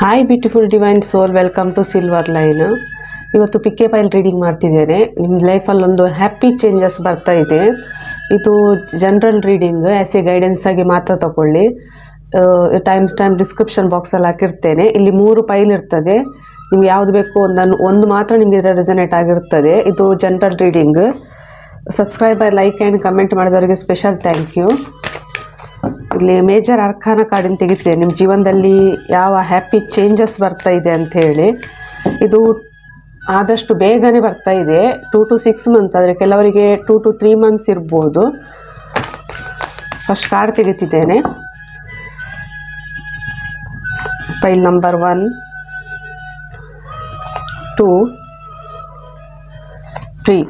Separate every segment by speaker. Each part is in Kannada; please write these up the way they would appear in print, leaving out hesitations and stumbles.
Speaker 1: Hi beautiful divine soul, welcome to silver line. ಇವತ್ತು ಪಿಕ್ಕೆ ಫೈಲ್ ರೀಡಿಂಗ್ ಮಾಡ್ತಿದ್ದೇನೆ. ನಿಮ್ಮ ಲೈಫಲ್ಲಿ ಒಂದು ಹ್ಯಾಪಿ ಚೇಂಜಸ್ ಬರ್ತಾ ಇದೆ. ಇದು general reading, as A guidance ಆಗಿ ಮಾತ್ರ ತಗೊಳ್ಳಿ. ಟೈಮ್ ಡಿಸ್ಕ್ರಿಪ್ಷನ್ ಬಾಕ್ಸಲ್ಲಿ ಹಾಕಿರ್ತೇನೆ. ಇಲ್ಲಿ 3 ಫೈಲ್ ಇರ್ತದೆ. ನಿಮ್ಗೆ ಯಾವುದು ಬೇಕು ಒಂದು ಮಾತ್ರ ನಿಮಗೆ ಇದರ ರೆಸನೇಟ್ ಆಗಿರ್ತದೆ. ಇದು general reading. Subscriber, like and comment ಮಾಡಿದವರಿಗೆ ಸ್ಪೆಷಲ್ ಥ್ಯಾಂಕ್ ಯು. ಇಲ್ಲಿ ಮೇಜರ್ ಅರ್ಕಾನ ಕಾರ್ಡಿನ ತೆಗಿತೇನೆ. ನಿಮ್ಮ ಜೀವನದಲ್ಲಿ ಯಾವ ಹ್ಯಾಪಿ ಚೇಂಜಸ್ ಬರ್ತಾ ಇದೆ ಅಂಥೇಳಿ. ಇದು ಆದಷ್ಟು ಬೇಗನೆ ಬರ್ತಾ ಇದೆ. 2 to 6 ಮಂತ್, ಆದರೆ ಕೆಲವರಿಗೆ 2 to 3 ಮಂತ್ಸ್ ಇರ್ಬೋದು. ಫಸ್ಟ್ ಕಾರ್ಡ್ ತೆಗಿತಿದ್ದೇನೆ. File number 1, 2, 3.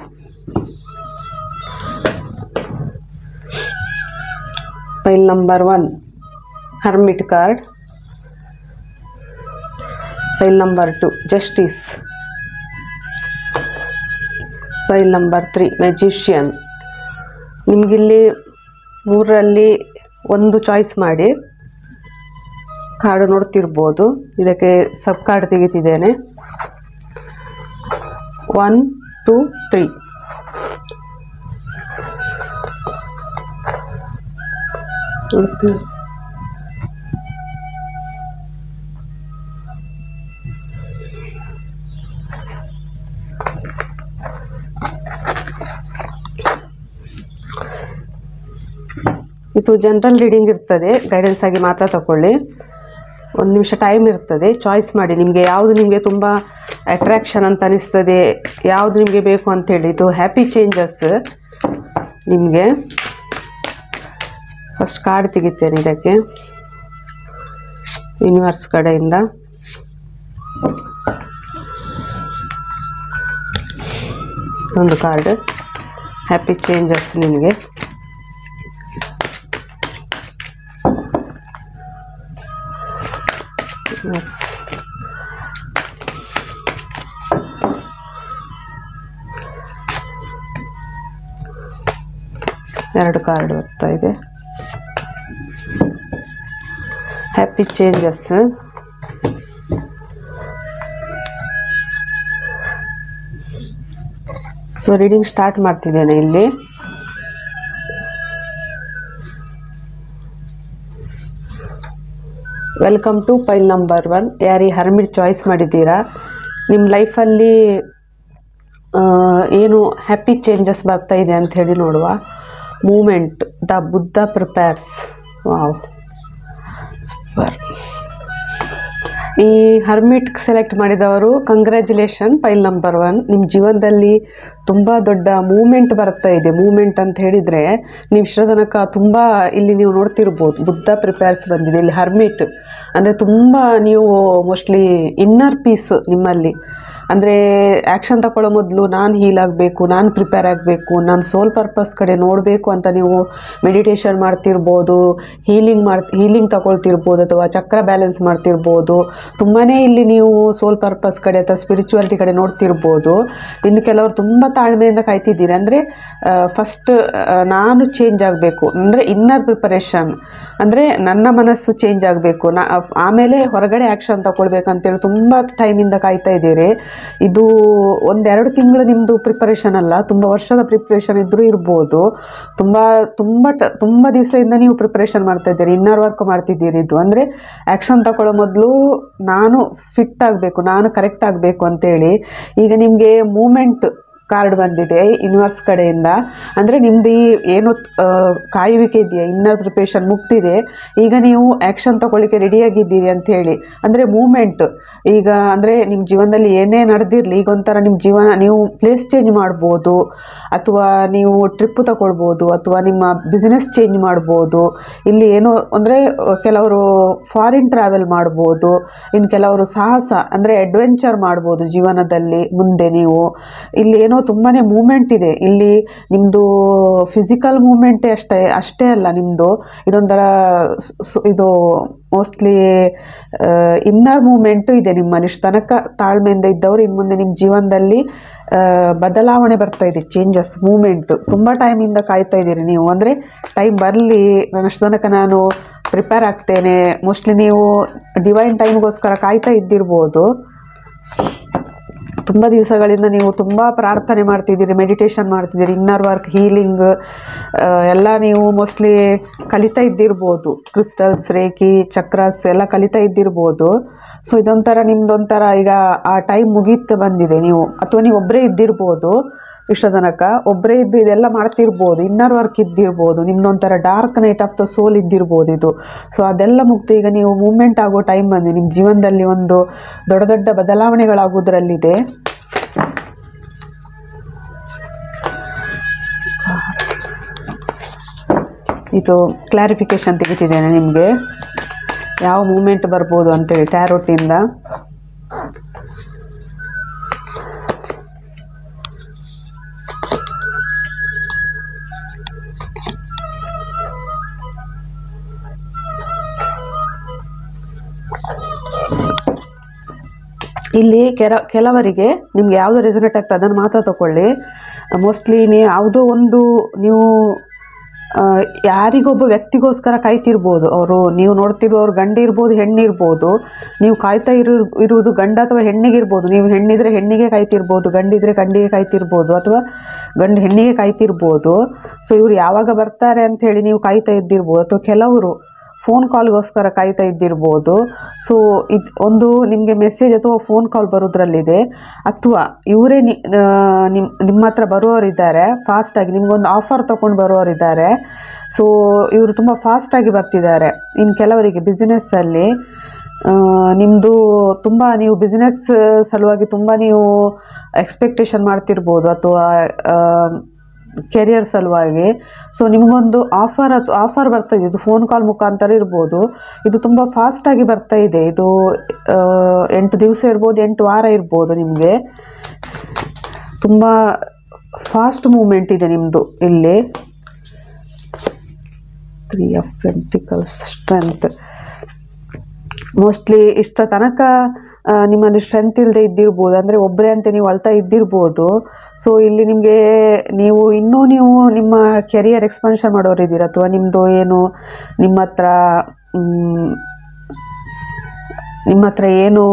Speaker 1: File number 1, Hermit card. File number 2, Justice. File number 3, Magician. ನಿಮಗಿಲ್ಲಿ 3ರಲ್ಲಿ ಒಂದು ಚಾಯ್ಸ್ ಮಾಡಿ. ಕಾರ್ಡ್ ನೋಡ್ತಿರ್ಬೋದು. ಇದಕ್ಕೆ ಸಬ್ ಕಾರ್ಡ್ ತೆಗಿತಿದ್ದೇನೆ. 1, 2, 3. ಓಕೆ, ಇದು ಜನರಲ್ ರೀಡಿಂಗ್ ಇರ್ತದೆ. ಗೈಡೆನ್ಸ್ ಆಗಿ ಮಾತ್ರ ತಗೊಳ್ಳಿ. 1 ನಿಮಿಷ ಟೈಮ್ ಇರ್ತದೆ. ಚಾಯ್ಸ್ ಮಾಡಿ ನಿಮಗೆ ಯಾವುದು ನಿಮಗೆ ತುಂಬ ಅಟ್ರಾಕ್ಷನ್ ಅಂತ ಅನಿಸ್ತದೆ, ಯಾವುದು ನಿಮಗೆ ಬೇಕು ಅಂಥೇಳಿ. ಇದು ಹ್ಯಾಪಿ ಚೇಂಜಸ್ ನಿಮಗೆ. ಫಸ್ಟ್ ಕಾರ್ಡ್ ತೆಗಿತೇನೆ ಇದಕ್ಕೆ ಯೂನಿವರ್ಸ್ ಕಡೆಯಿಂದ. ಒಂದು ಕಾರ್ಡ್ ಹ್ಯಾಪಿ ಚೇಂಜಸ್ ನಿಮಗೆ. ಎರಡು ಕಾರ್ಡ್ ಬರ್ತಾ ಇದೆ. Happy changes. So reading start ಮಾಡ್ತಿದ್ದೇನೆ ಇಲ್ಲಿ. Welcome to file number 1. ಯಾರು ಈ ಹರ್ಮಿಟ್ ಚಾಯ್ಸ್ ಮಾಡಿದ್ದೀರಾ, ನಿಮ್ಮ ಲೈಫಲ್ಲಿ ಏನು ಹ್ಯಾಪಿ ಚೇಂಜಸ್ ಬರ್ತಾ ಇದೆ ಅಂತ ಹೇಳಿ ನೋಡುವ. Moment, the Buddha prepares. Wow, super. ಈ ಹರ್ಮಿಟ್ ಸೆಲೆಕ್ಟ್ ಮಾಡಿದವರು ಕಂಗ್ರ್ಯಾಚುಲೇಷನ್. Pile number 1. ನಿಮ್ಮ ಜೀವನದಲ್ಲಿ ತುಂಬ ದೊಡ್ಡ ಮೂಮೆಂಟ್ ಬರ್ತಾ ಇದೆ. ಮೂಮೆಂಟ್ ಅಂತ ಹೇಳಿದರೆ ನೀವು ಇಷ್ಟರ ತನಕ ತುಂಬ ಇಲ್ಲಿ ನೀವು ನೋಡ್ತಿರ್ಬೋದು, ಬುದ್ಧ ಪ್ರಿಪೇರ್ಸ್ ಬಂದಿದೆ. ಇಲ್ಲಿ ಹರ್ಮಿಟ್ ಅಂದರೆ ತುಂಬ ನೀವು ಮೋಸ್ಟ್ಲಿ ಇನ್ನರ್ ಪೀಸ್ ನಿಮ್ಮಲ್ಲಿ. ಅಂದರೆ ಆ್ಯಕ್ಷನ್ ತಗೊಳ್ಳೋ ಮೊದಲು ನಾನು ಹೀಲ್ ಆಗಬೇಕು, ನಾನು ಪ್ರಿಪೇರ್ ಆಗಬೇಕು, ನಾನು ಸೋಲ್ ಪರ್ಪಸ್ ಕಡೆ ನೋಡಬೇಕು ಅಂತ ನೀವು ಮೆಡಿಟೇಷನ್ ಮಾಡ್ತಿರ್ಬೋದು, ಹೀಲಿಂಗ್ ತಗೊಳ್ತಿರ್ಬೋದು, ಅಥವಾ ಚಕ್ರ ಬ್ಯಾಲೆನ್ಸ್ ಮಾಡ್ತಿರ್ಬೋದು. ತುಂಬಾ ಇಲ್ಲಿ ನೀವು ಸೋಲ್ ಪರ್ಪಸ್ ಕಡೆ ಅಥವಾ ಸ್ಪಿರಿಚುವಾಲಿಟಿ ಕಡೆ ನೋಡ್ತಿರ್ಬೋದು. ಇನ್ನು ಕೆಲವರು ತುಂಬ ತಾಳ್ಮೆಯಿಂದ ಕಾಯ್ತಿದ್ದೀರಿ. ಅಂದರೆ ಫಸ್ಟ್ ನಾನು ಚೇಂಜ್ ಆಗಬೇಕು, ಅಂದರೆ ಇನ್ನರ್ ಪ್ರಿಪರೇಷನ್, ಅಂದರೆ ನನ್ನ ಮನಸ್ಸು ಚೇಂಜ್ ಆಗಬೇಕು, ಆಮೇಲೆ ಹೊರಗಡೆ ಆ್ಯಕ್ಷನ್ ತಗೊಳ್ಬೇಕಂತೇಳಿ ತುಂಬ ಟೈಮಿಂದ ಕಾಯ್ತಾ ಇದ್ದೀರಿ. ಇದು 1-2 ತಿಂಗಳು ನಿಮ್ಮದು ಪ್ರಿಪರೇಷನ್ ಅಲ್ಲ, ತುಂಬ ವರ್ಷದ ಪ್ರಿಪ್ರೇಷನ್ ಇದ್ದರೂ ಇರ್ಬೋದು. ತುಂಬ ದಿವಸದಿಂದ ನೀವು ಪ್ರಿಪ್ರೇಷನ್ ಮಾಡ್ತಾ ಇದ್ದೀರಿ, ಇನ್ನರ್ ವರ್ಕ್ ಮಾಡ್ತಿದ್ದೀರಿ. ಇದು ಅಂದರೆ ಆ್ಯಕ್ಷನ್ ತಗೊಳ್ಳೋ ಮೊದಲು ನಾನು ಫಿಟ್ ಆಗಬೇಕು, ನಾನು ಕರೆಕ್ಟ್ ಆಗಬೇಕು ಅಂತೇಳಿ. ಈಗ ನಿಮಗೆ ಮೂಮೆಂಟ್ ಕಾರ್ಡ್ ಬಂದಿದೆ ಯೂನಿವರ್ಸ್ ಕಡೆಯಿಂದ. ಅಂದರೆ ನಿಮ್ಮದು ಈ ಏನು ಕಾಯುವಿಕೆ ಇದೆಯಾ, ಇನ್ನರ್ ಪ್ರಿಪರೇಷನ್ ಮುಗ್ದಿದೆ, ಈಗ ನೀವು ಆ್ಯಕ್ಷನ್ ತಗೊಳ್ಳಿಕ್ಕೆ ರೆಡಿಯಾಗಿದ್ದೀರಿ ಅಂಥೇಳಿ. ಅಂದರೆ ಮೂಮೆಂಟ್ ಈಗ, ಅಂದರೆ ನಿಮ್ಮ ಜೀವನದಲ್ಲಿ ಏನೇ ನಡೆದಿರಲಿ, ಈಗ ಒಂಥರ ನಿಮ್ಮ ಜೀವನ ನೀವು ಪ್ಲೇಸ್ ಚೇಂಜ್ ಮಾಡ್ಬೋದು, ಅಥವಾ ನೀವು ಟ್ರಿಪ್ಪು ತಗೊಳ್ಬೋದು, ಅಥವಾ ನಿಮ್ಮ ಬಿಸ್ನೆಸ್ ಚೇಂಜ್ ಮಾಡ್ಬೋದು. ಇಲ್ಲಿ ಏನೋ ಅಂದರೆ ಕೆಲವರು ಫಾರಿನ್ ಟ್ರಾವೆಲ್ ಮಾಡ್ಬೋದು, ಇನ್ನು ಕೆಲವರು ಸಾಹಸ ಅಂದರೆ ಅಡ್ವೆಂಚರ್ ಮಾಡ್ಬೋದು ಜೀವನದಲ್ಲಿ ಮುಂದೆ. ನೀವು ಇಲ್ಲಿ ಏನೋ ತುಂಬಾ ಮೂಮೆಂಟ್ ಇದೆ. ಇಲ್ಲಿ ನಿಮ್ಮದು ಫಿಸಿಕಲ್ ಮೂಮೆಂಟೇ ಅಷ್ಟೇ ಅಲ್ಲ, ನಿಮ್ಮದು ಇದೊಂಥರ ಇದು ಮೋಸ್ಟ್ಲಿ ಇನ್ನರ್ ಮೂಮೆಂಟು ಇದೆ ನಿಮ್ಮಲ್ಲಿ. ಇಷ್ಟು ತನಕ ತಾಳ್ಮೆಯಿಂದ ಇದ್ದವರು ಇನ್ನು ಮುಂದೆ ನಿಮ್ಮ ಜೀವನದಲ್ಲಿ ಬದಲಾವಣೆ ಬರ್ತಾ ಇದೆ, ಚೇಂಜಸ್, ಮೂಮೆಂಟು. ತುಂಬ ಟೈಮಿಂದ ಕಾಯ್ತಾ ಇದ್ದೀರಿ ನೀವು. ಅಂದರೆ ಟೈಮ್ ಬರಲಿ, ಅಷ್ಟು ತನಕ ನಾನು ಪ್ರಿಪೇರ್ ಆಗ್ತೇನೆ. ಮೋಸ್ಟ್ಲಿ ನೀವು ಡಿವೈನ್ ಟೈಮ್ಗೋಸ್ಕರ ಕಾಯ್ತಾ ಇದ್ದಿರ್ಬೋದು. ತುಂಬ ದಿವಸಗಳಿಂದ ನೀವು ತುಂಬ ಪ್ರಾರ್ಥನೆ ಮಾಡ್ತಿದ್ದೀರಿ, ಮೆಡಿಟೇಷನ್ ಮಾಡ್ತಿದ್ದೀರಿ, ಇನ್ನರ್ ವರ್ಕ್, ಹೀಲಿಂಗ್ ಎಲ್ಲ ನೀವು ಮೋಸ್ಟ್ಲಿ ಕಲಿತಾ ಇದ್ದಿರ್ಬೋದು. ಕ್ರಿಸ್ಟಲ್ಸ್, ರೇಖಿ, ಚಕ್ರಾಸ್ ಎಲ್ಲ ಕಲಿತಾ ಇದ್ದಿರ್ಬೋದು. ಸೊ ಇದೊಂಥರ ನಿಮ್ದೊಂಥರ ಈಗ ಆ ಟೈಮ್ ಮುಗೀತು ಬಂದಿದೆ. ನೀವು ಅಥವಾ ನೀವು ಒಬ್ಬರೇ ಇದ್ದಿರ್ಬೋದು, ಇಷ್ಟ ತನಕ ಒಬ್ಬರೇ ಇದ್ದು ಇದೆಲ್ಲ ಮಾಡ್ತಿರ್ಬೋದು, ಇನ್ನರ್ ವರ್ಕ್ ಇದ್ದಿರ್ಬೋದು, ನಿಮ್ದೊಂಥರ dark night of the soul ಇದ್ದಿರ್ಬೋದು ಇದು. ಸೊ ಅದೆಲ್ಲ ಮುಗ್ದು ಈಗ ನೀವು ಮೂವ್ಮೆಂಟ್ ಆಗೋ ಟೈಮ್ ಬಂದಿದೆ. ನಿಮ್ಮ ಜೀವನದಲ್ಲಿ ಒಂದು ದೊಡ್ಡ ದೊಡ್ಡ ಬದಲಾವಣೆಗಳಾಗೋದ್ರಲ್ಲಿದೆ. ಇದು ಕ್ಲಾರಿಫಿಕೇಶನ್ ತೆಗಿತಿದ್ದೇನೆ ನಿಮಗೆ ಯಾವ ಮೂವ್ಮೆಂಟ್ ಬರ್ಬೋದು ಅಂತೇಳಿ ಟ್ಯಾರೋಟಿಂದ. ಇಲ್ಲಿ ಕೆಲವರಿಗೆ ನಿಮ್ಗೆ ಯಾವುದು ರೆಸನೇಟ್ ಆಗ್ತದೆ ಅದನ್ನು ಮಾತ್ರ ತಗೊಳ್ಳಿ. ಮೋಸ್ಟ್ಲಿ ಯಾವುದೋ ಒಂದು ನೀವು ಯಾರಿಗೊಬ್ಬ ವ್ಯಕ್ತಿಗೋಸ್ಕರ ಕಾಯ್ತಿರ್ಬೋದು. ನೀವು ನೋಡ್ತಿರುವವರು ಗಂಡ ಇರ್ಬೋದು, ಹೆಣ್ಣಿರ್ಬೋದು. ನೀವು ಕಾಯ್ತಾ ಇರುವುದು ಗಂಡ ಅಥವಾ ಹೆಣ್ಣಿಗಿರ್ಬೋದು. ನೀವು ಹೆಣ್ಣಿದ್ರೆ ಹೆಣ್ಣಿಗೆ ಕಾಯ್ತಿರ್ಬೋದು, ಗಂಡಿದ್ರೆ ಗಂಡಿಗೆ ಕಾಯ್ತಿರ್ಬೋದು, ಅಥವಾ ಗಂಡು ಹೆಣ್ಣಿಗೆ ಕಾಯ್ತಿರ್ಬೋದು. ಸೊ ಇವರು ಯಾವಾಗ ಬರ್ತಾರೆ ಅಂತ ಹೇಳಿ ನೀವು ಕಾಯ್ತಾ ಇದ್ದಿರ್ಬೋದು, ಅಥವಾ ಕೆಲವರು ಫೋನ್ ಕಾಲ್ಗೋಸ್ಕರ ಕಾಯ್ತಾ ಇದ್ದಿರ್ಬೋದು. ಸೊ ಇದು ಒಂದು ನಿಮಗೆ ಮೆಸೇಜ್ ಅಥವಾ ಫೋನ್ ಕಾಲ್ ಬರೋದ್ರಲ್ಲಿದೆ, ಅಥವಾ ಇವರೇ ನಿಮ್ಮ ಹತ್ರ ಬರುವವರಿದ್ದಾರೆ ಫಾಸ್ಟಾಗಿ, ನಿಮಗೊಂದು ಆಫರ್ ತೊಗೊಂಡು ಬರುವವರಿದ್ದಾರೆ. ಸೊ ಇವರು ತುಂಬ ಫಾಸ್ಟಾಗಿ ಬರ್ತಿದ್ದಾರೆ. ಇನ್ನು ಕೆಲವರಿಗೆ ಬಿಸ್ನೆಸ್ಸಲ್ಲಿ ನಿಮ್ಮದು ತುಂಬ ನೀವು ಬಿಸ್ನೆಸ್ ಸಲುವಾಗಿ ತುಂಬ ನೀವು ಎಕ್ಸ್ಪೆಕ್ಟೇಷನ್ ಮಾಡ್ತಿರ್ಬೋದು, ಅಥವಾ ಕೆರಿಯರ್ ಸಲುವಾಗಿ. ಸೊ ನಿಮಗೊಂದು ಆಫರ್ ಬರ್ತಾ ಇದೆ. ಇದು ಫೋನ್ ಕಾಲ್ ಮುಖಾಂತರ ಇರ್ಬೋದು. ಇದು ತುಂಬ ಫಾಸ್ಟಾಗಿ ಬರ್ತಾ ಇದೆ. ಇದು 8 ದಿವಸ ಇರ್ಬೋದು, 8 ವಾರ ಇರ್ಬೋದು. ನಿಮಗೆ ತುಂಬ ಫಾಸ್ಟ್ ಮೂವ್ಮೆಂಟ್ ಇದೆ ನಿಮ್ಮದು. ಇಲ್ಲಿ 3 ಆಫ್ ಪೆಂಟಿಕಲ್ಸ್, ಸ್ಟ್ರೆಂತ್. ಮೋಸ್ಟ್ಲಿ ಇಷ್ಟ ತನಕ ನಿಮ್ಮಲ್ಲಿ ಸ್ಟ್ರೆಂತ್ ಇಲ್ಲದೆ ಇದ್ದಿರ್ಬೋದು, ಅಂದರೆ ಒಬ್ಬರೇ ಅಂತ ನೀವು ಅಳ್ತಾ ಇದ್ದಿರ್ಬೋದು. ಸೊ ಇಲ್ಲಿ ನಿಮಗೆ ನೀವು ನಿಮ್ಮ ಕೆರಿಯರ್ ಎಕ್ಸ್ಪಾನ್ಷನ್ ಮಾಡೋರಿದ್ದೀರ, ಅಥವಾ ನಿಮ್ಮದು ಏನು ನಿಮ್ಮ ಹತ್ರ ಏನು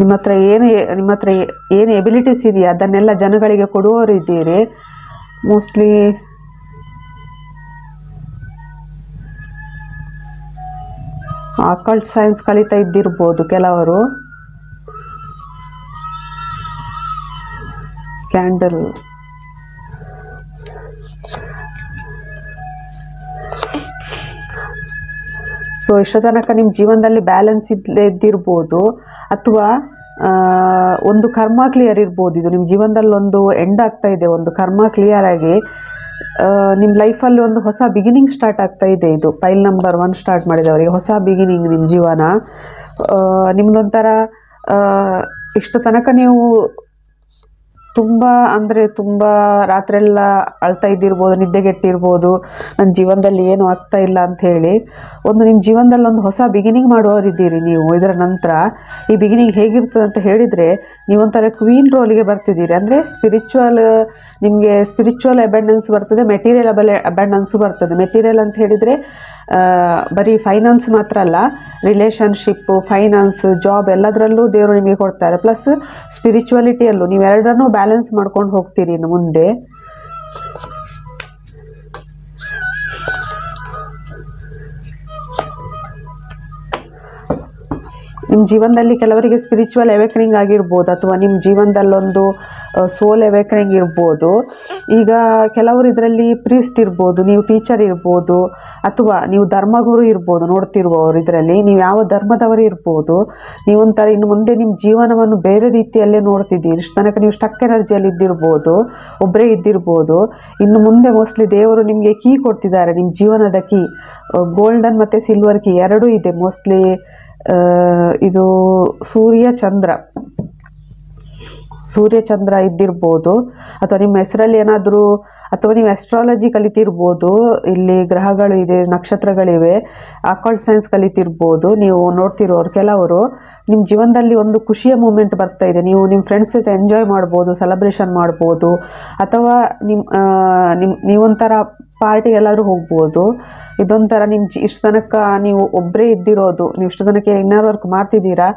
Speaker 1: ನಿಮ್ಮ ಹತ್ರ ಏನು ಎಬಿಲಿಟೀಸ್ ಇದೆಯಾ ಅದನ್ನೆಲ್ಲ ಜನಗಳಿಗೆ ಕೊಡುವವರಿದ್ದೀರಿ. ಮೋಸ್ಟ್ಲಿ ಆಕಲ್ಟ್ ಸೈನ್ಸ್ ಕಲಿತಾ ಇದ್ದಿರ್ಬೋದು ಕೆಲವರು. ಕ್ಯಾಂಡಲ್, ಸೊ ಇಷ್ಟ ತನಕ ನಿಮ್ಮ ಜೀವನದಲ್ಲಿ ಬ್ಯಾಲೆನ್ಸ್ ಇದ್ದಿರ್ಬೋದು, ಅಥವಾ ಒಂದು ಕರ್ಮ ಕ್ಲಿಯರ್ ಇರ್ಬೋದು. ಇದು ನಿಮ್ಮ ಜೀವನದಲ್ಲಿ ಒಂದು ಎಂಡ್ ಆಗ್ತಾ ಇದೆ, ಒಂದು ಕರ್ಮ ಕ್ಲಿಯರ್ ಆಗಿ ನಿಮ್ಮ ಲೈಫಲ್ಲಿ ಒಂದು ಹೊಸ ಬಿಗಿನಿಂಗ್ ಸ್ಟಾರ್ಟ್ ಆಗ್ತಾ ಇದೆ. ಇದು ಪೈಲ್ ನಂಬರ್ 1 ಸ್ಟಾರ್ಟ್ ಮಾಡಿದವರಿಗೆ ಹೊಸ ಬಿಗಿನಿಂಗ್ ನಿಮ್ಮ ಜೀವನ. ನಿಮ್ಮದೊಂಥರ ಇಷ್ಟು ತನಕ ನೀವು ತುಂಬ ಅಂದರೆ ತುಂಬ ರಾತ್ರಿಯೆಲ್ಲ ಅಳ್ತಾ ಇದ್ದಿರ್ಬೋದು, ನಿದ್ದೆಗೆಟ್ಟಿರ್ಬೋದು, ನನ್ನ ಜೀವನದಲ್ಲಿ ಏನೂ ಆಗ್ತಾ ಇಲ್ಲ ಅಂಥೇಳಿ. ನಿಮ್ಮ ಜೀವನದಲ್ಲಿ ಒಂದು ಹೊಸ ಬಿಗಿನಿಂಗ್ ಮಾಡುವವರಿದ್ದೀರಿ ನೀವು. ಇದರ ನಂತರ ಈ ಬಿಗಿನಿಂಗ್ ಹೇಗಿರ್ತದೆ ಅಂತ ಹೇಳಿದರೆ, ನೀವೊಂಥರ ಕ್ವೀನ್ ರೋಲಿಗೆ ಬರ್ತಿದ್ದೀರಿ. ಅಂದರೆ ನಿಮಗೆ ಸ್ಪಿರಿಚುವಲ್ ಅಬೆಂಡೆನ್ಸ್ ಬರ್ತದೆ, ಮೆಟೀರಿಯಲ್ ಅಬೆಂಡೆನ್ಸು ಬರ್ತದೆ. ಮೆಟೀರಿಯಲ್ ಅಂತ ಹೇಳಿದರೆ ಬರೀ ಫೈನಾನ್ಸ್ ಮಾತ್ರ ಅಲ್ಲ, ರಿಲೇಷನ್ಶಿಪ್ಪು, ಫೈನಾನ್ಸ್, ಜಾಬ್ ಎಲ್ಲದರಲ್ಲೂ ದೇವರು ನಿಮಗೆ ಕೊಡ್ತಾರೆ. ಪ್ಲಸ್ ಸ್ಪಿರಿಚುವಾಲಿಟಿಯಲ್ಲೂ ನೀವೆರಡನ್ನೂ ಬ್ಯಾಲೆನ್ಸ್ ಮಾಡ್ಕೊಂಡು ಹೋಗ್ತೀರಿ ಇನ್ನು ಮುಂದೆ. ನಿಮ್ಮ ಜೀವನದಲ್ಲಿ ಕೆಲವರಿಗೆ ಸ್ಪಿರಿಚುವಲ್ ಅವೇಕನಿಂಗ್ ಆಗಿರ್ಬೋದು, ಅಥವಾ ನಿಮ್ಮ ಜೀವನದಲ್ಲೊಂದು ಸೋಲ್ ಅವೇಕನಿಂಗ್ ಇರ್ಬೋದು. ಈಗ ಕೆಲವರು ಇದರಲ್ಲಿ ಪ್ರೀಸ್ಟ್ ಇರ್ಬೋದು, ನೀವು ಟೀಚರ್ ಇರ್ಬೋದು, ಅಥವಾ ನೀವು ಧರ್ಮಗುರು ಇರ್ಬೋದು. ನೋಡ್ತಿರುವವರು ಇದರಲ್ಲಿ ನೀವು ಯಾವ ಧರ್ಮದವರು ಇರ್ಬೋದು. ನೀವೊಂಥರ ಇನ್ನು ಮುಂದೆ ನಿಮ್ಮ ಜೀವನವನ್ನು ಬೇರೆ ರೀತಿಯಲ್ಲೇ ನೋಡ್ತಿದ್ದೀರಿ. ಇಷ್ಟು ತನಕ ನೀವು ಸ್ಟಕ್ ಎನರ್ಜಿಯಲ್ಲಿ ಇದ್ದಿರ್ಬೋದು, ಒಬ್ಬರೇ ಇದ್ದಿರ್ಬೋದು. ಇನ್ನು ಮುಂದೆ ಮೋಸ್ಟ್ಲಿ ದೇವರು ನಿಮಗೆ ಕೀ ಕೊಡ್ತಿದ್ದಾರೆ, ನಿಮ್ಮ ಜೀವನದ ಕೀ. ಗೋಲ್ಡನ್ ಮತ್ತು ಸಿಲ್ವರ್ ಕೀ ಎರಡೂ ಇದೆ. ಮೋಸ್ಟ್ಲಿ ಇದು ಸೂರ್ಯ ಚಂದ್ರ ಸೂರ್ಯಚಂದ್ರ ಇದ್ದಿರ್ಬೋದು, ಅಥವಾ ನಿಮ್ಮ ಹೆಸರಲ್ಲಿ ಏನಾದರೂ, ಅಥವಾ ನೀವು ಆಸ್ಟ್ರಾಲಜಿ ಕಲಿತಿರ್ಬೋದು, ಇಲ್ಲಿ ಗ್ರಹಗಳು ಇದೆ, ನಕ್ಷತ್ರಗಳಿವೆ, ಅಕಲ್ಟ್ ಸೈನ್ಸ್ ಕಲಿತಿರ್ಬೋದು. ನೀವು ನೋಡ್ತಿರೋರು ಕೆಲವರು ನಿಮ್ಮ ಜೀವನದಲ್ಲಿ ಒಂದು ಖುಷಿಯ ಮೂಮೆಂಟ್ ಬರ್ತಾ ಇದೆ, ನೀವು ನಿಮ್ಮ ಫ್ರೆಂಡ್ಸ್ ಜೊತೆ ಎಂಜಾಯ್ ಮಾಡ್ಬೋದು, ಸೆಲೆಬ್ರೇಷನ್ ಮಾಡ್ಬೋದು, ಅಥವಾ ನೀವೊಂಥರ ಪಾರ್ಟಿಗೆ ಎಲ್ಲಾದರೂ ಹೋಗ್ಬೋದು. ಇದೊಂಥರ ನಿಮ್ಮ ಇಷ್ಟು ತನಕ ನೀವು ಒಬ್ಬರೇ ಇದ್ದಿರೋದು, ನೀವು ಇಷ್ಟು ತನಕ ಇನ್ನರ್ ವರ್ಕ್ ಮಾಡ್ತಿದ್ದೀರಾ,